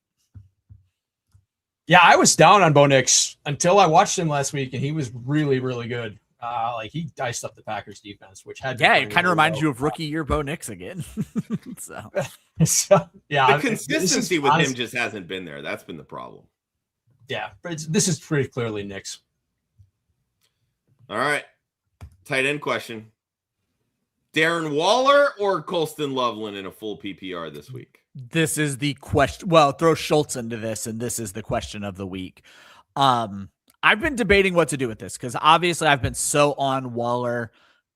Yeah, I was down on Bo Nix until I watched him last week, and he was really, really good. He diced up the Packers defense, which had it kind of reminds you of rookie year Bo Nix again. So yeah, the consistency with him just hasn't been there. That's been the problem. Yeah, but this is pretty clearly Nix. All right, tight end question: Darren Waller or Colston Loveland in a full PPR this week? This is the question. Well, throw Schultz into this, and this is the question of the week. I've been debating what to do with this because obviously I've been so on Waller.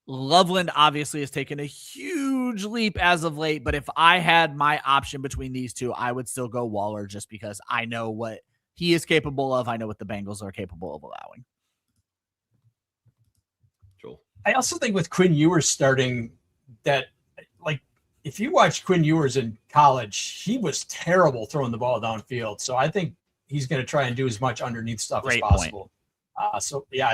Loveland obviously has taken a huge leap as of late, but if I had my option between these two, I would still go Waller just because I know what he is capable of. I know what the Bengals are capable of allowing. Joel. I also think with Quinn Ewers starting that, if you watch Quinn Ewers in college, he was terrible throwing the ball downfield. So I think he's going to try and do as much underneath stuff as possible. I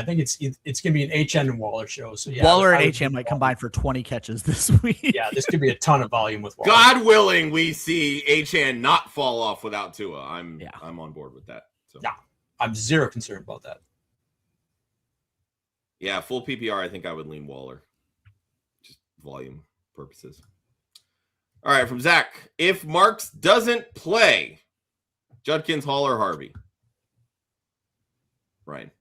think it's going to be an HN and Waller show. So yeah, Waller and HN might combine for 20 catches this week. Yeah, this could be a ton of volume with Waller. God willing, we see HN not fall off without Tua. I'm on board with that. So. Yeah, I'm zero concerned about that. Yeah, full PPR, I think I would lean Waller. Just volume purposes. All right, from Zach. If Marks doesn't play, Judkins, Hall, or Harvey? Ryan.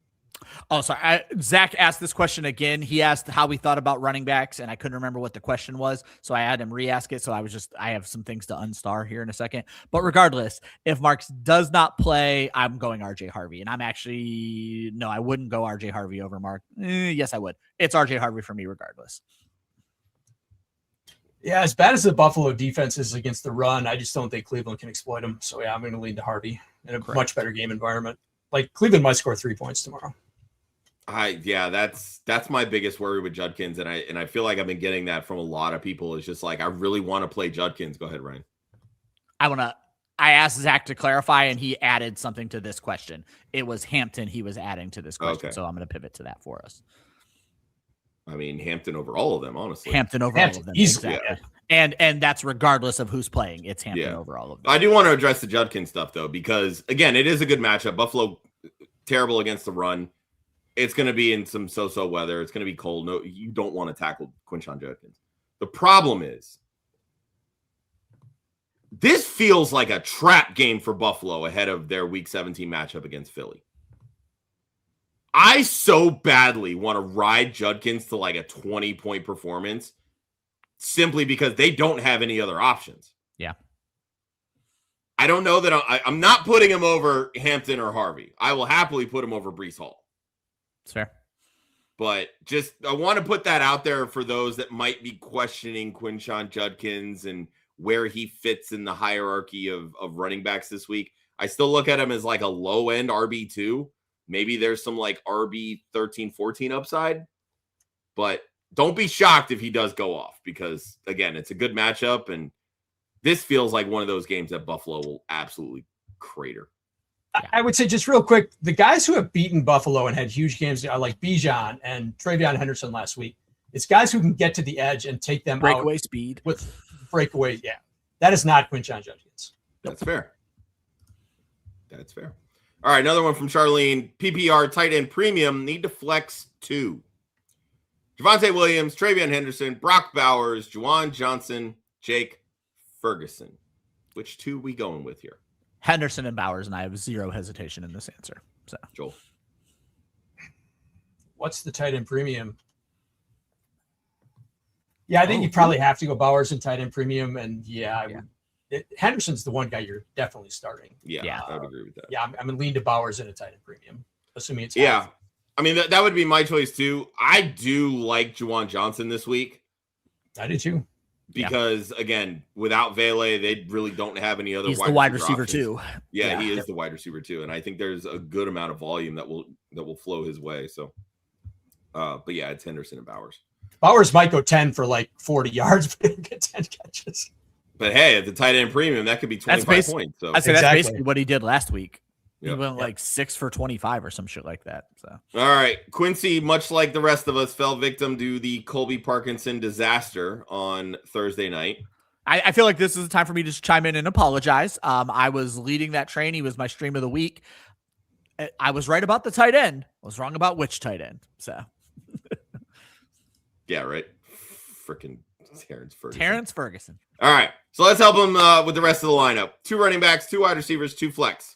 Oh, sorry. Zach asked this question again. He asked how we thought about running backs, and I couldn't remember what the question was, so I had him re-ask it. So I have some things to unstar here in a second. But regardless, if Marks does not play, I'm going RJ Harvey. And I wouldn't go RJ Harvey over Mark. Yes, I would. It's RJ Harvey for me regardless. Yeah, as bad as the Buffalo defense is against the run, I just don't think Cleveland can exploit them. So yeah, I'm going to lean to Harvey in a much better game environment. Cleveland might score 3 points tomorrow. That's my biggest worry with Judkins, and I feel like I've been getting that from a lot of people. It's just I really want to play Judkins. Go ahead, Ryan. I asked Zach to clarify, and he added something to this question. It was Hampton he was adding to this question, so I'm going to pivot to that for us. I mean, Hampton over all of them, honestly. Hampton over all of them, exactly. Yeah. And that's regardless of who's playing. It's Hampton over all of them. I do want to address the Judkins stuff, though, because, again, it is a good matchup. Buffalo, terrible against the run. It's going to be in some so-so weather. It's going to be cold. No, you don't want to tackle Quinshon Judkins. The problem is, this feels like a trap game for Buffalo ahead of their Week 17 matchup against Philly. I so badly want to ride Judkins to a 20-point performance simply because they don't have any other options. Yeah. I don't know that I'm not putting him over Hampton or Harvey. I will happily put him over Breece Hall. It's fair. But I want to put that out there for those that might be questioning Quinshon Judkins and where he fits in the hierarchy of running backs this week. I still look at him as a low-end RB2. Maybe there's some RB 13, 14 upside, but don't be shocked if he does go off because, again, it's a good matchup, and this feels like one of those games that Buffalo will absolutely crater. Yeah. I would say just real quick, the guys who have beaten Buffalo and had huge games like Bijan and Travion Henderson last week, it's guys who can get to the edge and take them breakaway out speed with breakaway. Yeah, that is not Quinshon Judkins. That's fair. That's fair. All right, another one from Charlene. PPR tight end premium, need to flex 2. Javonte Williams, Travion Henderson, Brock Bowers, Juwan Johnson, Jake Ferguson. Which 2 we going with here? Henderson and Bowers, and I have zero hesitation in this answer. So Joel. What's the tight end premium? Yeah, I think you probably have to go Bowers and tight end premium. And Henderson's the one guy you're definitely starting. Yeah. I would agree with that. Yeah, I'm going to lean to Bowers and a tight end premium, assuming it's healthy. I mean, that would be my choice too. I do like Juwan Johnson this week. I do too. Because again, without Vele, they really don't have any other. He's the wide receiver too. Yeah, he is the wide receiver too, and I think there's a good amount of volume that will flow his way. So, but yeah, it's Henderson and Bowers. Bowers might go 10 for like 40 yards, but he'll get 10 catches. But hey, at the tight end premium, that could be 25 points. So I'd say that's basically what he did last week. He Yep. went like 6 for 25 or some shit like that. So all right, Quincy, much like the rest of us, fell victim to the Colby Parkinson disaster on Thursday night. I feel like this is the time for me to just chime in and apologize. I was leading that train. He was my stream of the week. I was right about the tight end. I was wrong about which tight end. So yeah, right. Freaking Terrence Ferguson. All right, so let's help him with the rest of the lineup. 2 running backs, 2 wide receivers, 2 flex.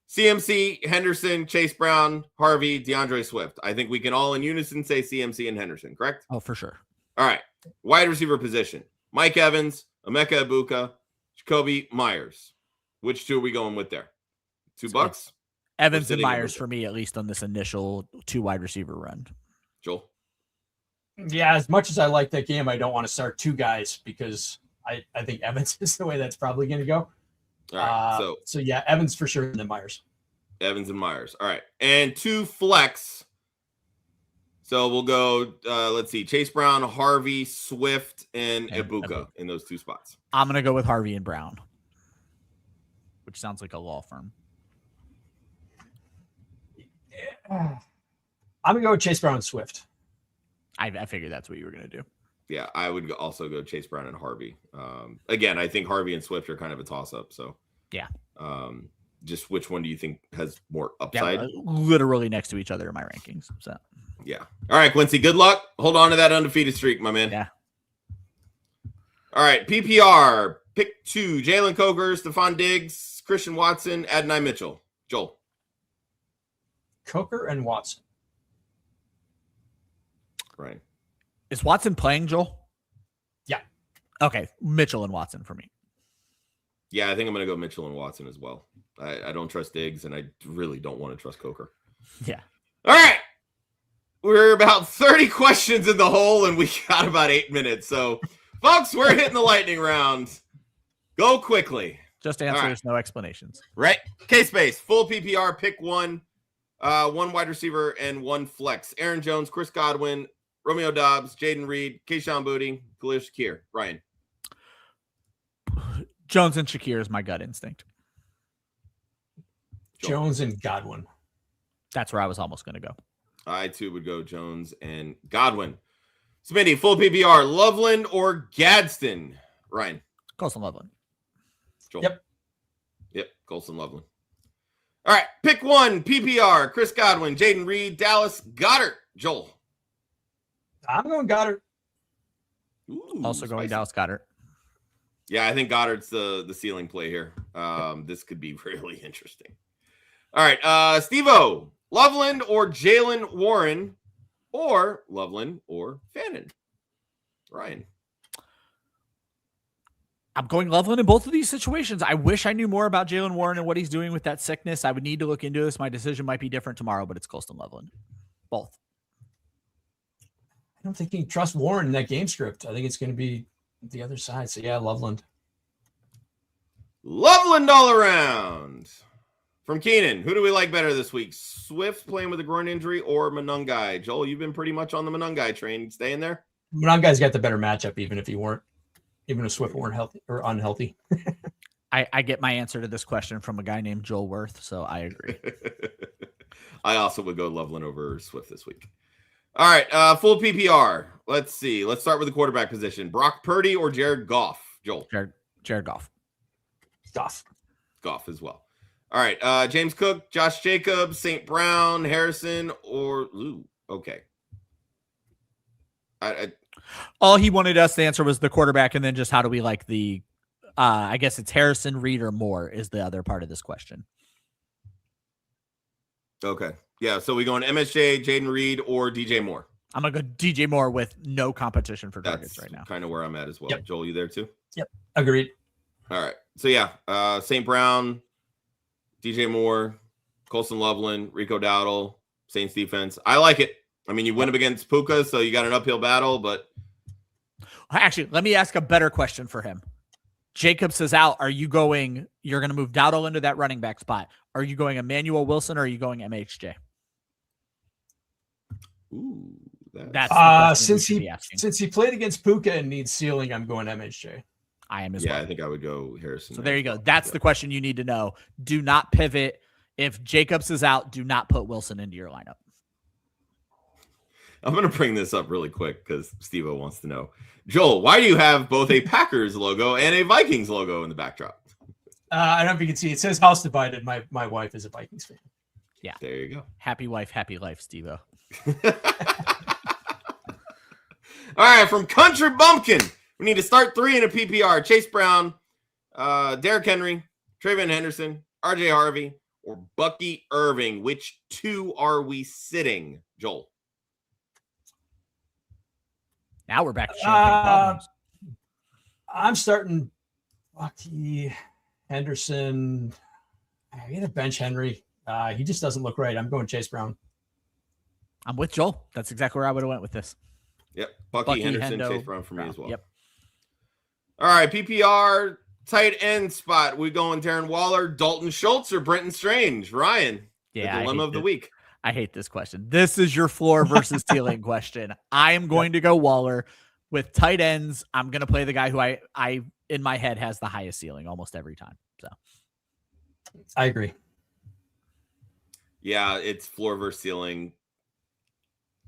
CMC, Henderson, Chase Brown, Harvey, DeAndre Swift. I think we can all in unison say CMC and Henderson, correct? Oh, for sure. All right. Wide receiver position. Mike Evans, Emeka Ibuka, Jacoby Myers. Which 2 are we going with there? $2? Evans and Myers for me, at least on this initial 2 wide receiver run. Joel? Yeah, as much as I like that game, I don't want to start 2 guys because I think Evans is the way that's probably going to go. All right. So yeah, Evans for sure, and then Myers. Evans and Myers. All right. And 2 flex. So we'll go, let's see, Chase Brown, Harvey, Swift, and Ibuka in those 2 spots. I'm going to go with Harvey and Brown, which sounds like a law firm. I'm going to go with Chase Brown and Swift. I figured that's what you were going to do. Yeah, I would also go Chase Brown and Harvey. Again, I think Harvey and Swift are kind of a toss-up. So yeah. Just which one do you think has more upside? Yeah, literally next to each other in my rankings. So yeah. All right, Quincy. Good luck. Hold on to that undefeated streak, my man. Yeah. All right, PPR pick 2: Jalen Coker, Stephon Diggs, Christian Watson, Adonai Mitchell. Joel. Coker and Watson. Ryan. Is Watson playing, Joel? Yeah. Okay. Mitchell and Watson for me. Yeah, I think I'm going to go Mitchell and Watson as well. I don't trust Diggs, and I really don't want to trust Coker. Yeah. All right. We're about 30 questions in the hole, and we got about 8 minutes. So, folks, we're hitting the lightning round. Go quickly. Just answers, no explanations. Right. K-Space, full PPR, pick 1, 1 wide receiver, and 1 flex. Aaron Jones, Chris Godwin, Romeo Dobbs, Jaden Reed, Keyshawn Booty, Khalil Shakir. Ryan. Jones and Shakir is my gut instinct. Jones and Godwin. That's where I was almost going to go. I, too, would go Jones and Godwin. Smitty, full PPR, Loveland or Gadsden? Ryan. Colson Loveland. Joel. Yep, Colson Loveland. All right, pick 1, PPR, Chris Godwin, Jaden Reed, Dallas Goedert. Joel. I'm going Goddard. Ooh, Also going spicy. Dallas Goedert. Yeah, I think Goddard's the ceiling play here. This could be really interesting. All right, Steve-O, Loveland or Jalen Warren, or Loveland or Fannin? Ryan. I'm going Loveland in both of these situations. I wish I knew more about Jalen Warren and what he's doing with that sickness. I would need to look into this. My decision might be different tomorrow, but it's Colston Loveland. Both. I don't think you can trust Warren in that game script. I think it's going to be the other side. So yeah, Loveland. Loveland all around. From Keenan, who do we like better this week? Swift playing with a groin injury or Monungai? Joel, you've been pretty much on the Monungai train. Staying there? Monungai's got the better matchup, even if Swift weren't healthy or unhealthy. I get my answer to this question from a guy named Joel Worth, so I agree. I also would go Loveland over Swift this week. All right, full PPR. Let's see. Let's start with the quarterback position. Brock Purdy or Jared Goff? Joel. Jared Goff. Goff. Goff as well. All right. James Cook, Josh Jacobs, St. Brown, Harrison, or okay. All he wanted us to answer was the quarterback, and then just how do we like the I guess it's Harrison, Reed, or Moore is the other part of this question. Okay. Yeah, so we going MSJ, Jaden Reed, or DJ Moore? I'm going to go DJ Moore with no competition for targets right now. Kind of where I'm at as well. Yep. Joel, you there too? Yep. Agreed. All right. So, yeah, St. Brown, DJ Moore, Colson Loveland, Rico Dowdle, Saints defense. I like it. I mean, you win up against Puka, so you got an uphill battle, but. Actually, let me ask a better question for him. Jacobs is out. You're going to move Dowdle into that running back spot. Are you going Emmanuel Wilson or are you going MHJ? Ooh, that's since he played against Puka and needs ceiling, I'm going MHJ. I am as well. Yeah, I think I would go Harrison. So there you go. That's the question you need to know. Do not pivot. If Jacobs is out, do not put Wilson into your lineup. I'm going to bring this up really quick because Steve-O wants to know. Joel, why do you have both a Packers logo and a Vikings logo in the backdrop? I don't know if you can see. It says house divided. My wife is a Vikings fan. Yeah. There you go. Happy wife, happy life, Steve-O. All right, from Country Bumpkin, we need to start 3 in a PPR. Chase Brown, Derrick Henry, Trayvon Henderson, RJ Harvey, or Bucky Irving. Which 2 are we sitting, Joel? Now we're back to champagne problems. I'm starting Bucky, Henderson. I got to bench Henry. He just doesn't look right. I'm going Chase Brown. I'm with Joel. That's exactly where I would have went with this. Yep. Bucky Henderson, Hendo, Chase Brown for me as well. Yep. All right, PPR tight end spot. We going Darren Waller, Dalton Schultz, or Brenton Strange? Ryan, the dilemma of the week. I hate this question. This is your floor versus ceiling question. I am going to go Waller. With tight ends, I'm going to play the guy who I in my head has the highest ceiling almost every time. So I agree. Yeah, it's floor versus ceiling.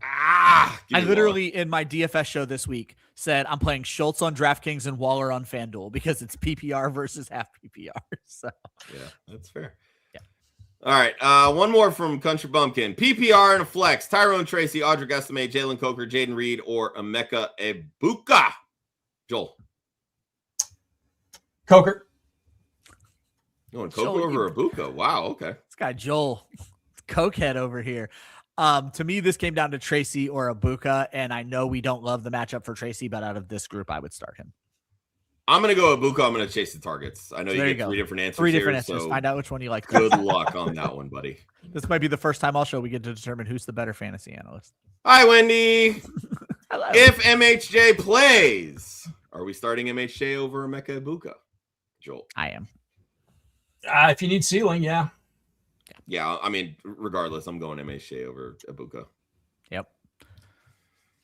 I literally in my DFS show this week said I'm playing Schultz on DraftKings and Waller on FanDuel because it's PPR versus half PPR. So yeah, that's fair. Yeah. All right. One more from Country Bumpkin. PPR and a flex. Tyrone Tracy, Audric Estime, Jalen Coker, Jaden Reed, or Emeka Egbuka. Joel. Coker. Going Coker over Egbuka. Wow. Okay. This guy Joel, cokehead over here. To me, this came down to Tracy or Egbuka, and I know we don't love the matchup for Tracy, but out of this group, I would start him. I'm going to go Egbuka. I'm going to chase the targets. I know you get 3 different answers. 3 different answers. So find out which one you like. Good luck on that one, buddy. This might be the first time I'll show we get to determine who's the better fantasy analyst. Hi, Wendy. Hello. If MHJ plays, are we starting MHJ over Emeka Egbuka? Joel. I am. If you need ceiling, yeah. Yeah, I mean, regardless, I'm going MHJ over Egbuka. Yep.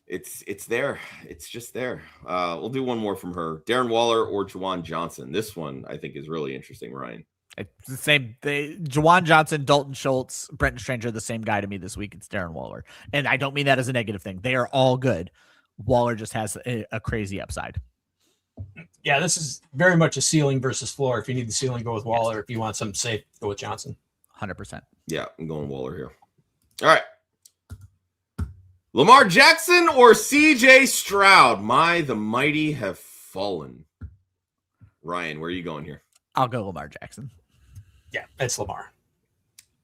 It's there. It's just there. We'll do one more from her. Darren Waller or Juwan Johnson. This one, I think, is really interesting, Ryan. It's the same. Juwan Johnson, Dalton Schultz, Brenton Strange are the same guy to me this week. It's Darren Waller. And I don't mean that as a negative thing. They are all good. Waller just has a crazy upside. Yeah, this is very much a ceiling versus floor. If you need the ceiling, go with Waller. Yes. If you want something safe, go with Johnson. 100%. Yeah, I'm going Waller here. All right. Lamar Jackson or CJ Stroud? The mighty have fallen. Ryan, where are you going here? I'll go Lamar Jackson. Yeah, it's Lamar.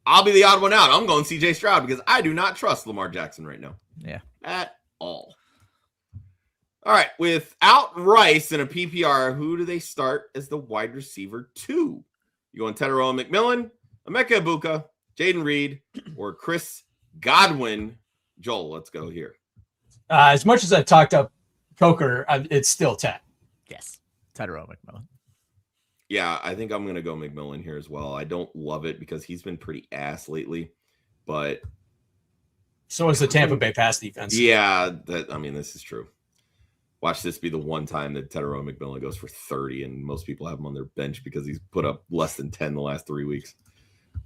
I'll be the odd one out. I'm going CJ Stroud because I do not trust Lamar Jackson right now. Yeah. At all. All right. Without Rice in a PPR, who do they start as the wide receiver 2? You going Teteroa McMillan, Emeka Egbuka, Jaden Reed, or Chris Godwin? Joel, let's go here. As much as I talked up Coker, it's still 10. Yes. Teteroa McMillan. Yeah, I think I'm going to go McMillan here as well. I don't love it because he's been pretty ass lately, but so is the Tampa Bay pass defense. Yeah, this is true. Watch this be the one time that Teteroa McMillan goes for 30, and most people have him on their bench because he's put up less than 10 the last 3 weeks.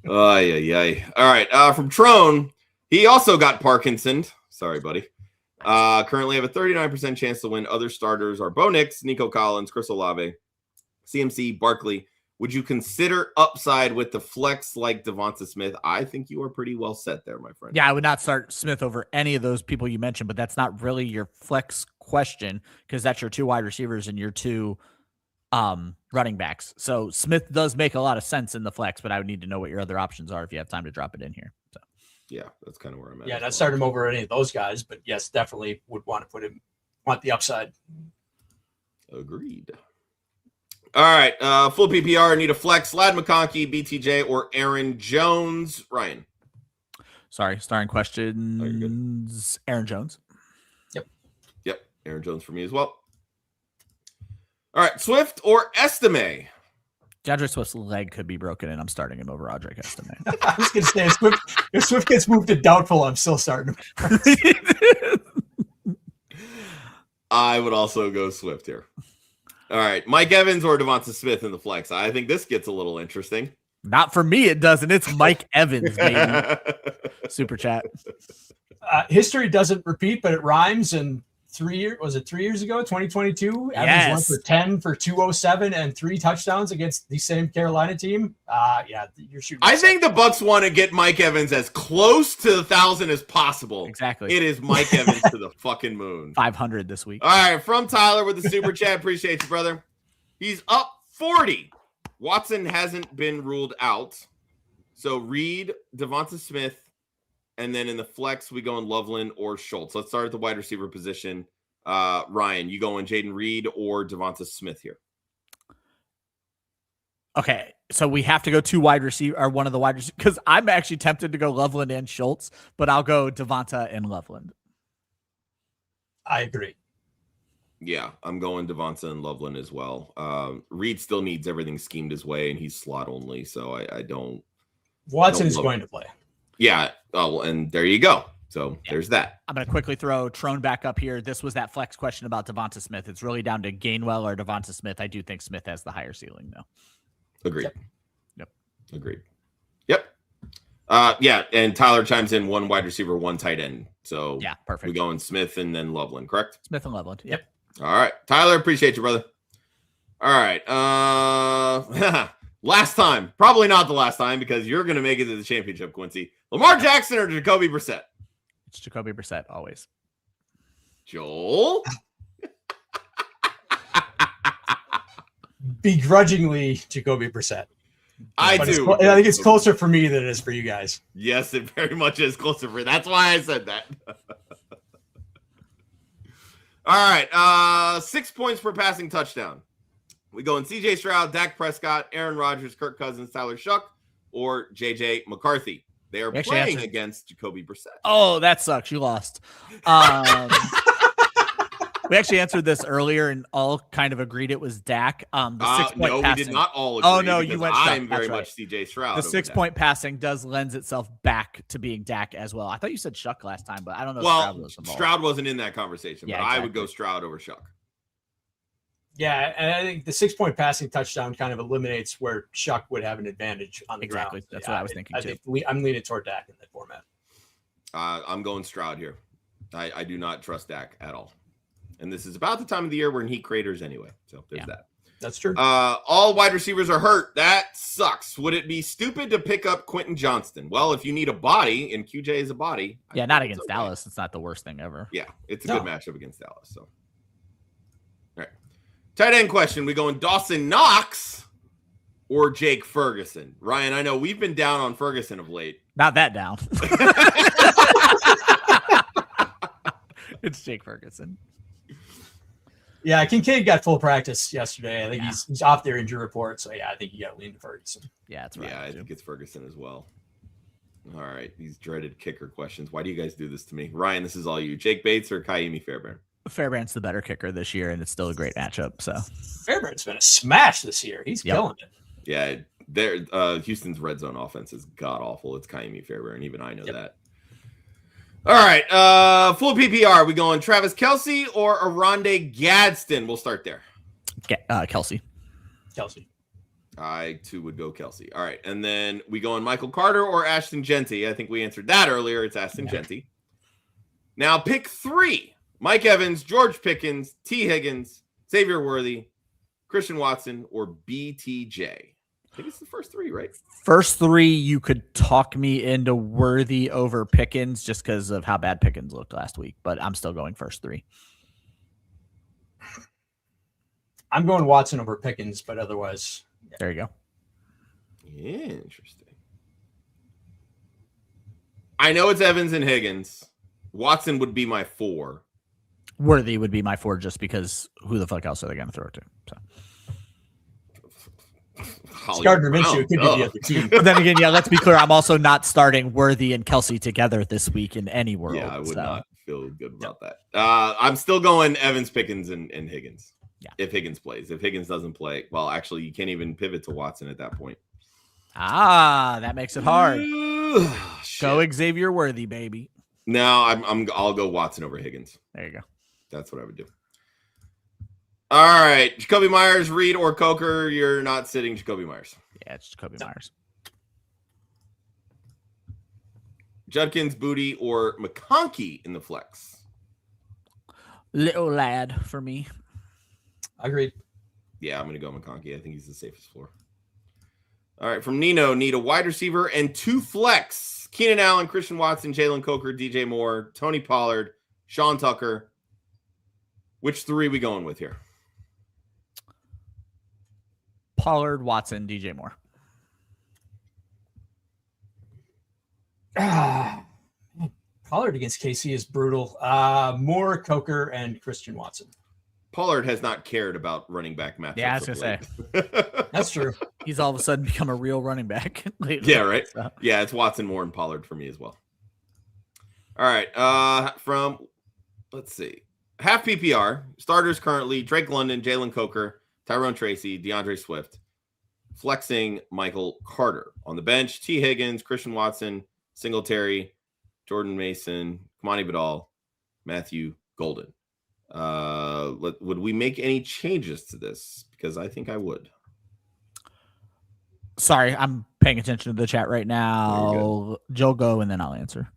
All right, from Trone, he also got Parkinsoned. Sorry, buddy. Currently have a 39% chance to win. Other starters are Bo Nix, Nico Collins, Chris Olave, CMC, Barkley, Would you consider upside with the flex like Devonta Smith? I think you are pretty well set there, my friend. Yeah, I would not start Smith over any of those people you mentioned, but that's not really your flex question because that's your 2 wide receivers and your 2 running backs. So Smith does make a lot of sense in the flex, but I would need to know what your other options are if you have time to drop it in here. So yeah, that's kind of where I'm at. Yeah, not start him over any of those guys, but yes, definitely would want to want the upside. Agreed. All right, full PPR, need a flex, Lad McConkey, BTJ, or Aaron Jones. Ryan. Sorry, starring questions. Aaron Jones. Yep, Aaron Jones for me as well. All right, Swift or Estime? DeAndre Swift's leg could be broken, and I'm starting him over Audric Estime. I was going to say, if Swift gets moved to doubtful, I'm still starting him. I would also go Swift here. All right, Mike Evans or Devonta Smith in the flex. I think this gets a little interesting. Not for me, it doesn't. It's Mike Evans, baby. Super chat. History doesn't repeat, but it rhymes. And 3 years ago, 2022? Evans went for 10 for 207 and 3 touchdowns against the same Carolina team. Yeah, you're shooting. I think the Bucs want to get Mike Evans as close to 1,000 as possible. Exactly. It is Mike Evans to the fucking moon. 500 this week. All right, from Tyler with the super chat. Appreciate you, brother. He's up 40. Watson hasn't been ruled out. So Reed, Devonta Smith, and then in the flex, we go in Loveland or Schultz. Let's start at the wide receiver position. Ryan, you go in Jaden Reed or Devonta Smith here? Okay, so we have to go 2 wide receiver or one of the wide receivers because I'm actually tempted to go Loveland and Schultz, but I'll go Devonta and Loveland. I agree. Yeah, I'm going Devonta and Loveland as well. Reed still needs everything schemed his way, and he's slot only, so I don't. Watson is going to play. Yeah. Oh, and there you go. So there's that. I'm going to quickly throw Trone back up here. This was that flex question about Devonta Smith. It's really down to Gainwell or Devonta Smith. I do think Smith has the higher ceiling, though. Agreed. Yep. Agreed. Yep. Yeah, and Tyler chimes in 1 wide receiver, 1 tight end. So yeah, perfect. We go in Smith and then Loveland, correct? Smith and Loveland. Yep. All right. Tyler, appreciate you, brother. All right. Last time. Probably not the last time because you're going to make it to the championship, Quincy. Lamar Jackson or Jacoby Brissett? It's Jacoby Brissett always. Joel? Begrudgingly, Jacoby Brissett. I do. I think it's closer for me than it is for you guys. Yes, it very much is closer for. That's why I said that. All right. 6 points per passing touchdown. We go in CJ Stroud, Dak Prescott, Aaron Rodgers, Kirk Cousins, Tyler Shuck, or JJ McCarthy. They are playing against Jacoby Brissett. Oh, that sucks. You lost. We actually answered this earlier and all kind of agreed it was Dak. The 6 point no, passing. we did not all agree. Oh, no, you went I'm very much CJ Stroud. The 6 point passing does lends itself back to being Dak as well. I thought you said Shuck last time, but I don't know. Well, Stroud wasn't in that conversation, but exactly. I would go Stroud over Shuck. Yeah, and I think the 6 point passing touchdown kind of eliminates where Shuck would have an advantage on the ground. That's what I was thinking too. I'm leaning toward Dak in that format. I'm going Stroud here. I do not trust Dak at all. And this is about the time of the year when he craters anyway. So there's that. That's true. All wide receivers are hurt. That sucks. Would it be stupid to pick up Quentin Johnston? Well, if you need a body, and QJ is a body. Yeah, not against Dallas. It's not the worst thing ever. Yeah, it's a good matchup against Dallas. So, all right. Tight end question. We going Dawson Knox or Jake Ferguson? Ryan, I know we've been down on Ferguson of late. Not that down. It's Jake Ferguson. Yeah, Kincaid got full practice yesterday. I think he's off their injury report. So, yeah, I think you got to lean to Ferguson. Yeah, that's right. Yeah, I think it's Ferguson as well. All right, these dreaded kicker questions. Why do you guys do this to me? Ryan, this is all you. Jake Bates or Kaimi Fairbairn? Fairbairn's the better kicker this year, and it's still a great matchup. So Fairbairn's been a smash this year. He's killing it. Yeah, Houston's red zone offense is god-awful. It's Kaimi Fairbairn. Even I know that. All right, full PPR. We going Travis Kelce or Aronde Gadsden? We'll start there. Kelce. I, too, would go Kelce. All right, and then we going Michael Carter or Ashton Genty. I think we answered that earlier. It's Ashton Genty. Now, pick 3. Mike Evans, George Pickens, T. Higgins, Xavier Worthy, Christian Watson, or BTJ. think it's the first three, right? First three, you could talk me into Worthy over Pickens just because of how bad Pickens looked last week, but I'm still going first three. I'm going Watson over Pickens, but otherwise. Yeah. There you go. Interesting. I know it's Evans and Higgins. Watson would be my 4. Worthy would be my 4 just because who the fuck else are they going to throw it to? So. Gardner Minshew could be the other team. But then again, yeah, let's be clear. I'm also not starting Worthy and Kelce together this week in any world. Yeah, I would not feel good about that. I'm still going Evans, Pickens, and Higgins. Yeah. If Higgins plays. If Higgins doesn't play, well, actually, you can't even pivot to Watson at that point. That makes it hard. Go Xavier Worthy, baby. No, I'll go Watson over Higgins. There you go. That's what I would do. All right, Jacoby Myers, Reed, or Coker. You're not sitting Jacoby Myers. Yeah, it's Jacoby Myers. Judkins, Booty, or McConkey in the flex. Little lad for me. Agreed. Yeah, I'm going to go McConkey. I think he's the safest floor. All right, from Nino, need a wide receiver and 2 flex. Keenan Allen, Christian Watson, Jalen Coker, DJ Moore, Tony Pollard, Sean Tucker. Which 3 we going with here? Pollard, Watson, DJ Moore. Pollard against KC is brutal. Moore, Coker, and Christian Watson. Pollard has not cared about running back matchups. Yeah, I was going to say. That's true. He's all of a sudden become a real running back lately. Yeah, right? So. Yeah, it's Watson, Moore, and Pollard for me as well. All right. Let's see. Half PPR. Starters currently, Drake London, Jalen Coker, Tyrone Tracy, DeAndre Swift. Flexing Michael Carter. On the bench, T. Higgins, Christian Watson, Singletary, Jordan Mason, Kamani Vidal, Matthew Golden. Would we make any changes to this? Because I think I would. Sorry, I'm paying attention to the chat right now. Joe, go, and then I'll answer.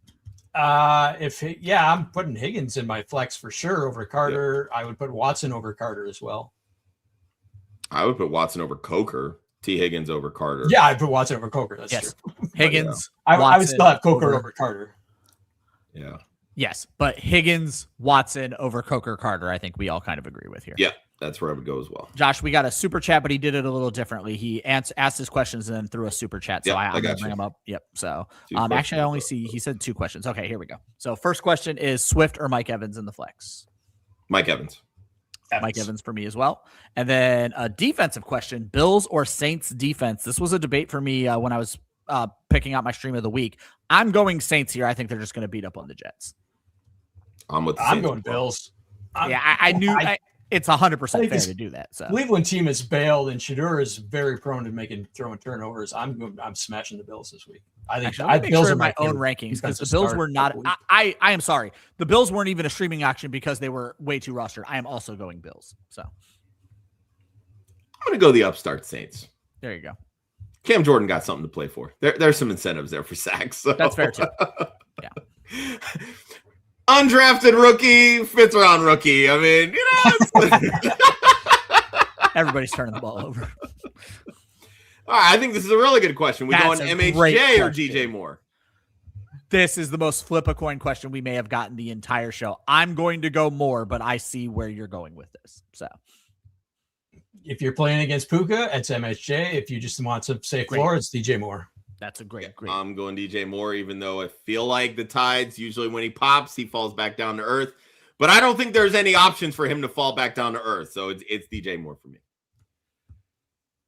I'm putting Higgins in my flex for sure over Carter. Yep. I would put Watson over Carter as well. I would put Watson over Coker. T. Higgins over Carter. Yeah, I'd put Watson over Coker. That's true. Higgins. I would still have Coker over Carter. Yeah. Yes, but Higgins, Watson over Coker, Carter, I think we all kind of agree with here. Yeah, that's where I would go as well. Josh, we got a super chat, but he did it a little differently. He asked his questions and then threw a super chat. So I'm going to bring him up. Yep. So actually, I only see, he said 2 questions. Okay, here we go. So first question is Swift or Mike Evans in the flex? Mike Evans. Mike Evans for me as well. And then a defensive question, Bills or Saints defense. This was a debate for me when I was picking out my stream of the week. I'm going Saints here. I think they're just going to beat up on the Jets. I'm going Bills. I knew it's 100% fair to do that. So Cleveland team is bailed, and Shedeur is very prone to throwing turnovers. I'm smashing the Bills this week. I think Bills are my own rankings because the Bills were not. I am sorry, the Bills weren't even a streaming option because they were way too rostered. I am also going Bills. So I'm going to go the upstart Saints. There you go. Cam Jordan got something to play for. There's some incentives there for sacks. So. That's fair too. Yeah. Undrafted rookie, 5th round rookie. I mean, everybody's turning the ball over. All right, I think this is a really good question. We going MHJ or DJ Moore? This is the most flip a coin question we may have gotten the entire show. I'm going to go Moore, but I see where you're going with this. So, if you're playing against Puka, it's MHJ. If you just want some safe floor, it's DJ Moore. That's a great. I'm going DJ Moore, even though I feel like the Tides, usually when he pops, he falls back down to earth. But I don't think there's any options for him to fall back down to earth. So it's DJ Moore for me.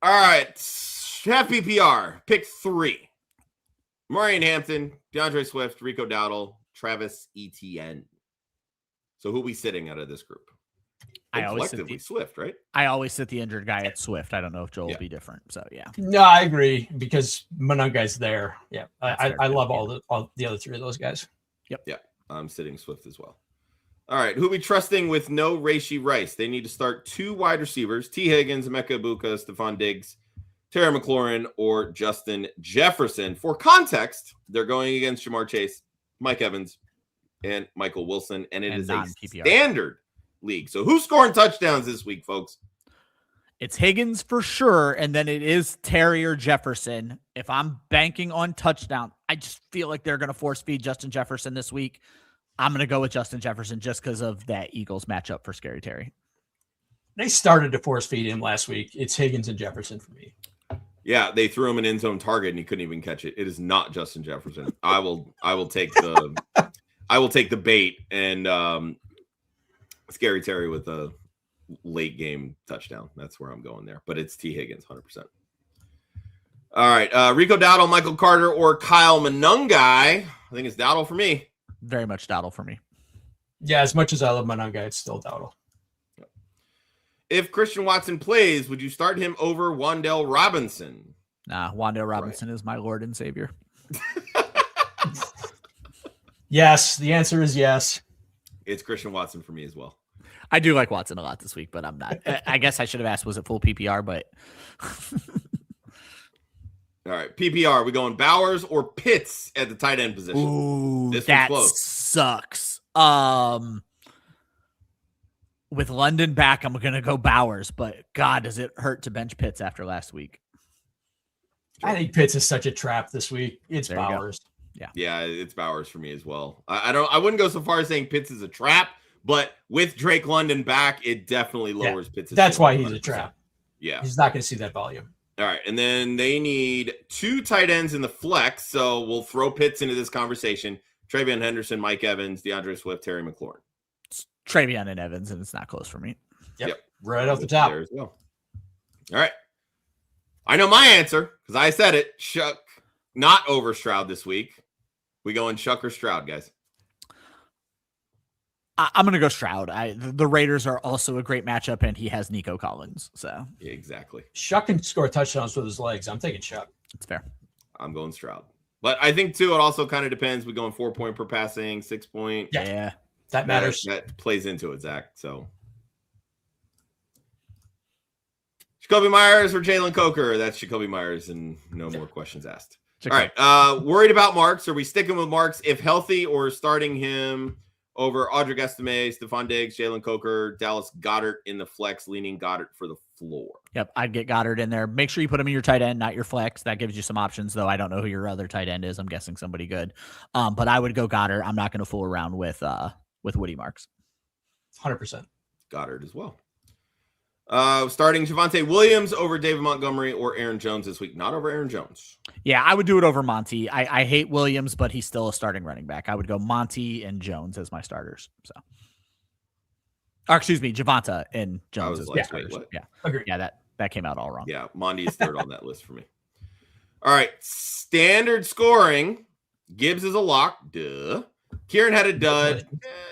All right. Half PPR. Pick 3. Omarion Hampton, DeAndre Swift, Rico Dowdle, Travis Etienne. So who are we sitting out of this group? I always sit Swift, right? I always sit the injured guy at Swift. I don't know if Joel will be different. So yeah. No, I agree because Monunga's there. Yeah, I love all the other 3 of those guys. Yep. Yeah, I'm sitting Swift as well. All right, who are we trusting with no Rashee Rice? They need to start 2 wide receivers: T. Higgins, Emeka Ibuka, Stephon Diggs, Terry McLaurin, or Justin Jefferson. For context, they're going against Jamar Chase, Mike Evans, and Michael Wilson, and it is a standard league. So who's scoring touchdowns this week, folks? It's Higgins for sure, and then it is Terry or Jefferson. If I'm banking on touchdown, I just feel like they're going to force feed Justin Jefferson this week. I'm going to go with Justin Jefferson just because of that Eagles matchup for Scary Terry. They started to force feed him last week. It's Higgins and Jefferson for me. Yeah, they threw him an end zone target and he couldn't even catch it. It is not Justin Jefferson. I will take the bait and Scary Terry with a late game touchdown. That's where I'm going there. But it's T. Higgins, 100%. All right, Rico Dowdle, Michael Carter, or Kyle Monungai. I think it's Dowdle for me. Very much Dowdle for me. Yeah, as much as I love Monungai, it's still Dowdle. If Christian Watson plays, would you start him over Wan'Dale Robinson? Nah, Wan'Dale Robinson is my Lord and Savior. Yes, the answer is yes. It's Christian Watson for me as well. I do like Watson a lot this week, but I'm not. I guess I should have asked, was it full PPR? But all right, PPR. We going Bowers or Pitts at the tight end position? ooh, This that one's close. sucks. With London back, I'm going to go Bowers, but God, does it hurt to bench Pitts after last week? I think Pitts is such a trap this week. It's There you go. Bowers. Yeah, it's Bowers for me as well. I wouldn't go so far as saying Pitts is a trap, but with Drake London back, it definitely lowers Pitts. That's why he's a trap. Yeah. He's not going to see that volume. All right, and then they need 2 tight ends in the flex, so we'll throw Pitts into this conversation. Travion Henderson, Mike Evans, DeAndre Swift, Terry McLaurin. It's Travion and Evans, and it's not close for me. Yep. Right off the top. There as well. All right. I know my answer because I said it. Shuck, not over Stroud this week. We going Shuck or Stroud, guys? I'm going to go Stroud. The Raiders are also a great matchup, and he has Nico Collins. So Yeah, exactly. Shuck can score touchdowns with his legs. I'm taking Shuck. it's fair. I'm going Stroud. But I think, too, it also kind of depends. We going 4 point per passing, 6 point. Yeah. That matters. That plays into it, Zach. So Jacoby Myers or Jalen Coker? That's Jacoby Myers, and no more questions asked. All right. Worried about Marks? Are we sticking with Marks if healthy, or starting him over Audric Estime, Stephon Diggs, Jalen Coker, Dallas Goedert in the flex, leaning Goedert for the floor? Yep, I'd get Goddard in there. Make sure you put him in your tight end, not your flex. That gives you some options, though. I don't know who your other tight end is. I'm guessing somebody good. But I would go Goddard. I'm not going to fool around with Woody Marks. 100%. Goddard as well. Starting Javonte Williams over David Montgomery or Aaron Jones this week. Not over Aaron Jones. Yeah, I would do it over Monty. I hate Williams, but he's still a starting running back. I would go Monty and Jones as my starters. So, or excuse me, Javonte and Jones as my starters. Wait, what? Yeah, Agreed. yeah, that came out all wrong. Yeah, Monty is third on that list for me. All right, standard scoring. Gibbs is a lock. Duh. Kieran had a dud.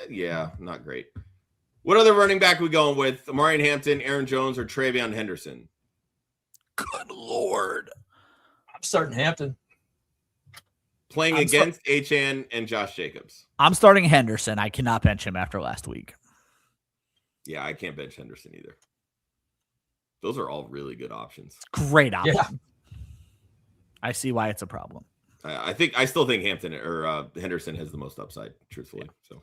Yeah, not great. What other running back are we going with? Omarion Hampton, Aaron Jones, or Travion Henderson? Good Lord. I'm starting Hampton. Playing against H.N. and Josh Jacobs. I'm starting Henderson. I cannot bench him after last week. Yeah, I can't bench Henderson either. Those are all really good options. Great option. Yeah. I see why it's a problem. I still think Hampton or Henderson has the most upside, truthfully. So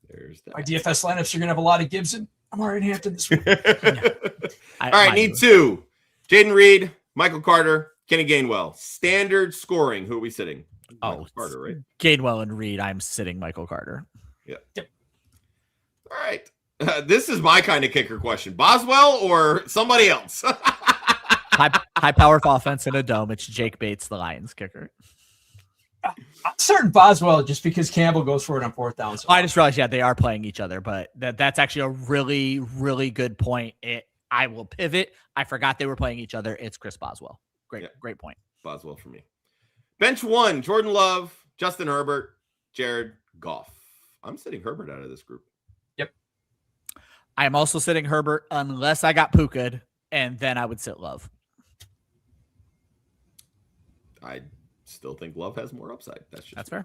there's that. My DFS lineups are going to have a lot of Gibson. I'm already in Hampton this week. All right, need 2. Jaden Reed, Michael Carter, Kenny Gainwell. Standard scoring. Who are we sitting? Michael Carter, right? Gainwell and Reed. I'm sitting Michael Carter. Yeah. Yep. All right. This is my kind of kicker question. Boswell or somebody else? High power offense in a dome. It's Jake Bates, the Lions kicker. I'm starting Boswell just because Campbell goes for it on 4th down. So I just realized, they are playing each other, but that's actually a really, really good point. I will pivot. I forgot they were playing each other. It's Chris Boswell. Great point. Boswell for me. Bench 1, Jordan Love, Justin Herbert, Jared Goff. I'm sitting Herbert out of this group. Yep. I am also sitting Herbert unless I got Puka, and then I would sit Love. I still think Love has more upside. That's fair.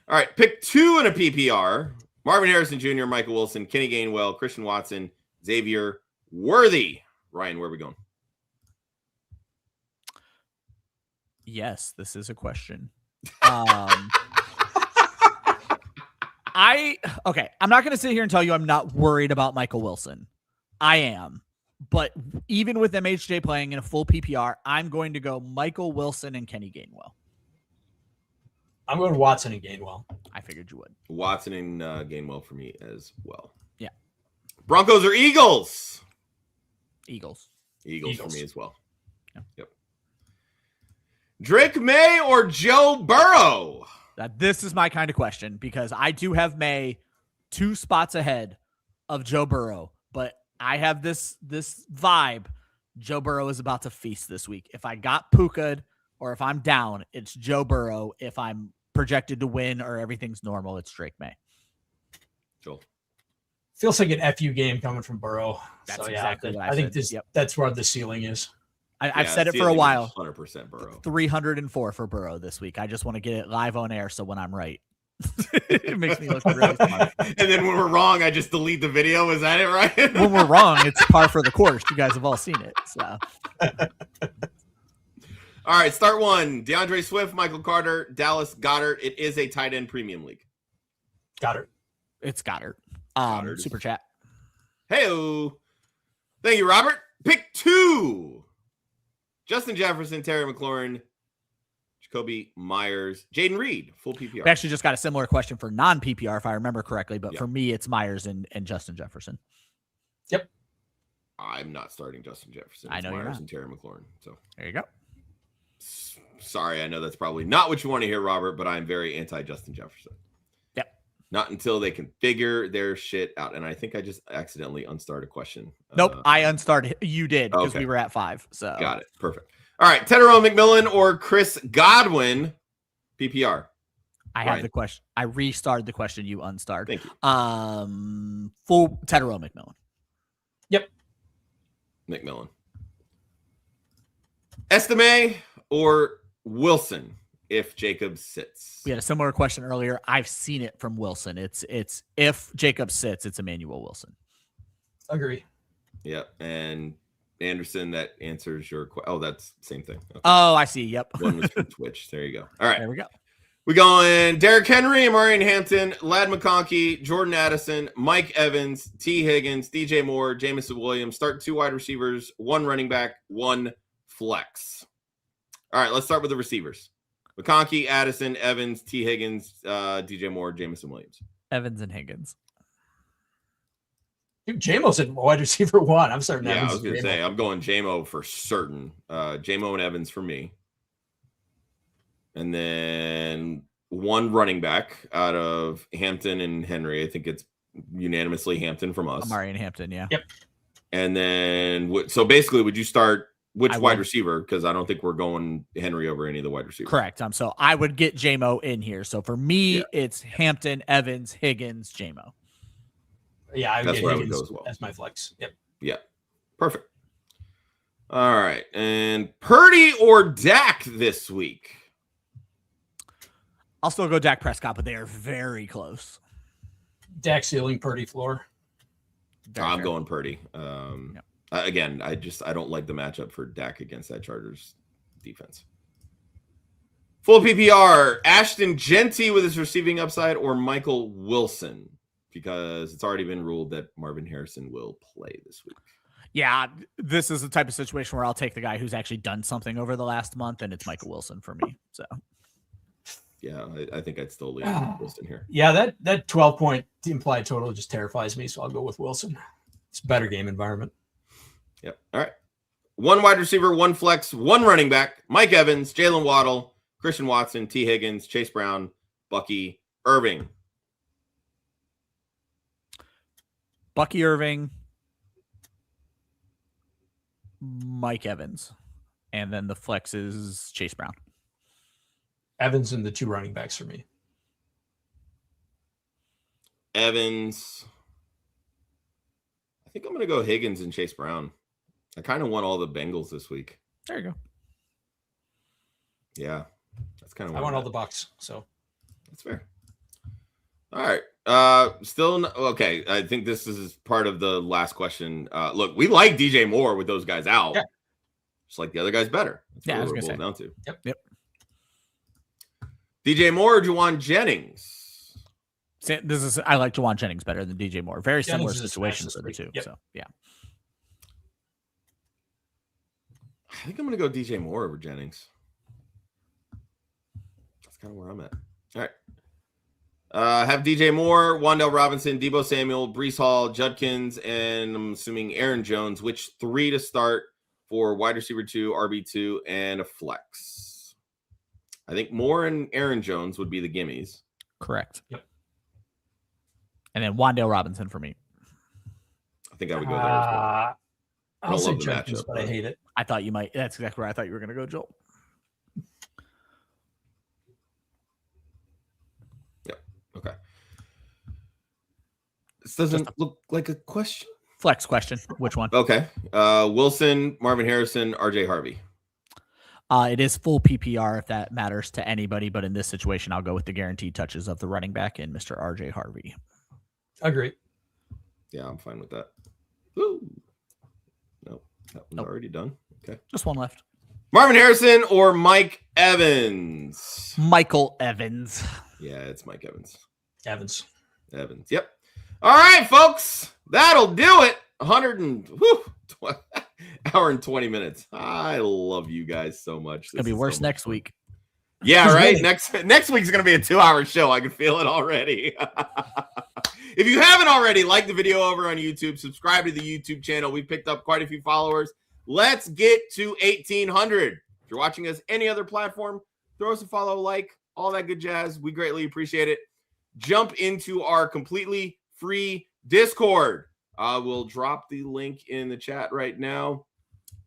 All right, pick 2 in a PPR. Marvin Harrison Jr., Michael Wilson, Kenny Gainwell, Christian Watson, Xavier Worthy. Ryan, where are we going? Yes, this is a question. I'm not going to sit here and tell you I'm not worried about Michael Wilson. I am, But even with MHJ playing in a full PPR, I'm going to go Michael Wilson and Kenny Gainwell. I'm going Watson and Gainwell. I figured you would. Watson and Gainwell for me as well. Yeah. Broncos or Eagles? Eagles For me as well. Yeah. Yep. Drake May or Joe Burrow? This is my kind of question because I do have May 2 spots ahead of Joe Burrow, but I have this vibe. Joe Burrow is about to feast this week. If I got Puka or if I'm down, it's Joe Burrow. If I'm projected to win or everything's normal, it's Drake May. Joel. Feels like an FU game coming from Burrow. That's so, exactly what I think said. that's where the ceiling is. I've said it for a while. 100% Burrow. 304 for Burrow this week. I just want to get it live on air so when I'm right. It makes me look really smart. And then when we're wrong, I just delete the video. Is that it, right? When we're wrong, it's par for the course. You guys have all seen it. So. All right, start one. DeAndre Swift, Michael Carter, Dallas Goedert. It is a tight end premium league. Goddard. It's Goddard. Goddard. Super chat. Hey-o. Thank you, Robert. Pick 2. Justin Jefferson, Terry McLaurin, Jacoby Myers, Jaden Reed, full PPR. We actually just got a similar question for non-PPR, if I remember correctly. But for me, it's Myers and Justin Jefferson. Yep. I'm not starting Justin Jefferson. I know you're Myers not. and Terry McLaurin. So there you go. Sorry, I know that's probably not what you want to hear, Robert, but I'm very anti-Justin Jefferson. Yep. Not until they can figure their shit out. And I think I just accidentally unstarted a question. Nope, I unstarted. You did because okay. we were at 5. So got it. Perfect. All right, Tedero McMillan or Chris Godwin, PPR. I have the question. I restarted the question. You unstarred. Thank you. Full Tedero McMillan. Yep. McMillan. Estime or Wilson if Jacobs sits. We had a similar question earlier. I've seen it from Wilson. It's if Jacobs sits, it's Emmanuel Wilson. Agree. Yep. And Anderson, that answers your question. Oh, that's same thing. Okay. Oh, I see. Yep. One was from Twitch. There you go. All right. There we go. We going Derrick Henry, Omarion Hampton, Ladd McConkey, Jordan Addison, Mike Evans, T. Higgins, DJ Moore, Jamison Williams. Start 2 wide receivers, 1 running back, 1 flex. All right, let's start with the receivers. McConkey, Addison, Evans, T. Higgins, DJ Moore, Jamison Williams. Evans and Higgins. Dude, J-Mo's at wide receiver 1. I'm starting Yeah, Evans. I was going to say, I'm going J-Mo for certain. J-Mo and Evans for me. And then 1 running back out of Hampton and Henry. I think it's unanimously Hampton from us. Omarion Hampton, yeah. Yep. And then, so basically, would you start which wide would. receiver? Because I don't think we're going Henry over any of the wide receivers. Correct. So I would get J-Mo in here. So for me, it's Hampton, Evans, Higgins, J-Mo. Yeah, I would That's get where I would Higgins go as well. as my flex. Yep. Yeah. Perfect. All right. And Purdy or Dak this week? I'll still go Dak Prescott, but they are very close. Dak ceiling, Purdy floor. I'm going Purdy. Again, I don't like the matchup for Dak against that Chargers defense. Full PPR, Ashton Genty with his receiving upside or Michael Wilson, because it's already been ruled that Marvin Harrison will play this week. Yeah, this is the type of situation where I'll take the guy who's actually done something over the last month, and it's Michael Wilson for me. So, yeah, I think I'd still leave Wilson here. Yeah, that 12-point implied total just terrifies me, so I'll go with Wilson. It's a better game environment. Yep. All right. 1 wide receiver, 1 flex, 1 running back. Mike Evans, Jalen Waddle, Christian Watson, T. Higgins, Chase Brown, Bucky Irving. Bucky Irving, Mike Evans, and then the flex is Chase Brown. Evans and the 2 running backs for me. Evans. I think I'm going to go Higgins and Chase Brown. I kind of want all the Bengals this week. There you go. Yeah. That's kind of I want all the Bucks, so. That's fair. All right. Okay. I think this is part of the last question. Look, we like DJ Moore with those guys out. Yeah. Just like the other guys better. That's Yeah, I what was we're gonna boiled down to. Yep. DJ Moore or Juwan Jennings? I like Juwan Jennings better than DJ Moore. Very similar Jennings is situations for the nice this two. week. Yep. So yeah. I think I'm going to go DJ Moore over Jennings. That's kind of where I'm at. All right. Have DJ Moore, Wan'Dale Robinson, Deebo Samuel, Breece Hall, Judkins, and I'm assuming Aaron Jones. Which 3 to start for wide receiver 2, RB2, and a flex? I think Moore and Aaron Jones would be the gimmies. Correct. Yep. And then Wan'Dale Robinson for me. I think I would go there as well. I'll say love the Judkins, matchup, but I hate it. I thought you might. That's exactly where I thought you were going to go, Joel. Yep. Okay. This doesn't look like a question. Flex question. Which one? Okay. Wilson, Marvin Harrison, RJ Harvey. It is full PPR if that matters to anybody, but in this situation, I'll go with the guaranteed touches of the running back and Mr. RJ Harvey. Agree. Yeah, I'm fine with that. Woo. Nope, that one's already done. Okay. Just one left. Marvin Harrison or Mike Evans? Michael Evans. Yeah, it's Mike Evans. Evans. Yep. All right, folks. That'll do it. 1hour and 20 minutes. I love you guys so much. It's going to be worse next week. Yeah, right. Next week's going to be a 2-hour show. I can feel it already. If you haven't already, like the video over on YouTube, subscribe to the YouTube channel. We picked up quite a few followers. Let's get to 1,800. If you're watching us any other platform, throw us a follow, like, all that good jazz. We greatly appreciate it. Jump into our completely free Discord. We'll drop the link in the chat right now.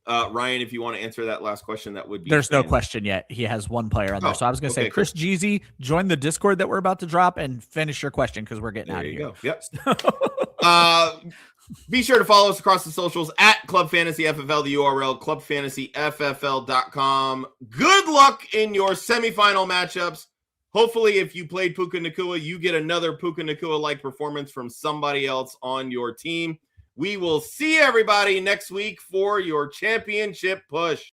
Ryan, if you want to answer that last question, that would be. There's no question yet. He has one player on there. So I was going to say, Chris Jeezy, join the Discord that we're about to drop and finish your question because we're getting out of here. Yep. Be sure to follow us across the socials at Club Fantasy FFL, the URL, clubfantasyffl.com. Good luck in your semifinal matchups. Hopefully, if you played Puka Nacua, you get another Puka Nacua-like performance from somebody else on your team. We will see everybody next week for your championship push.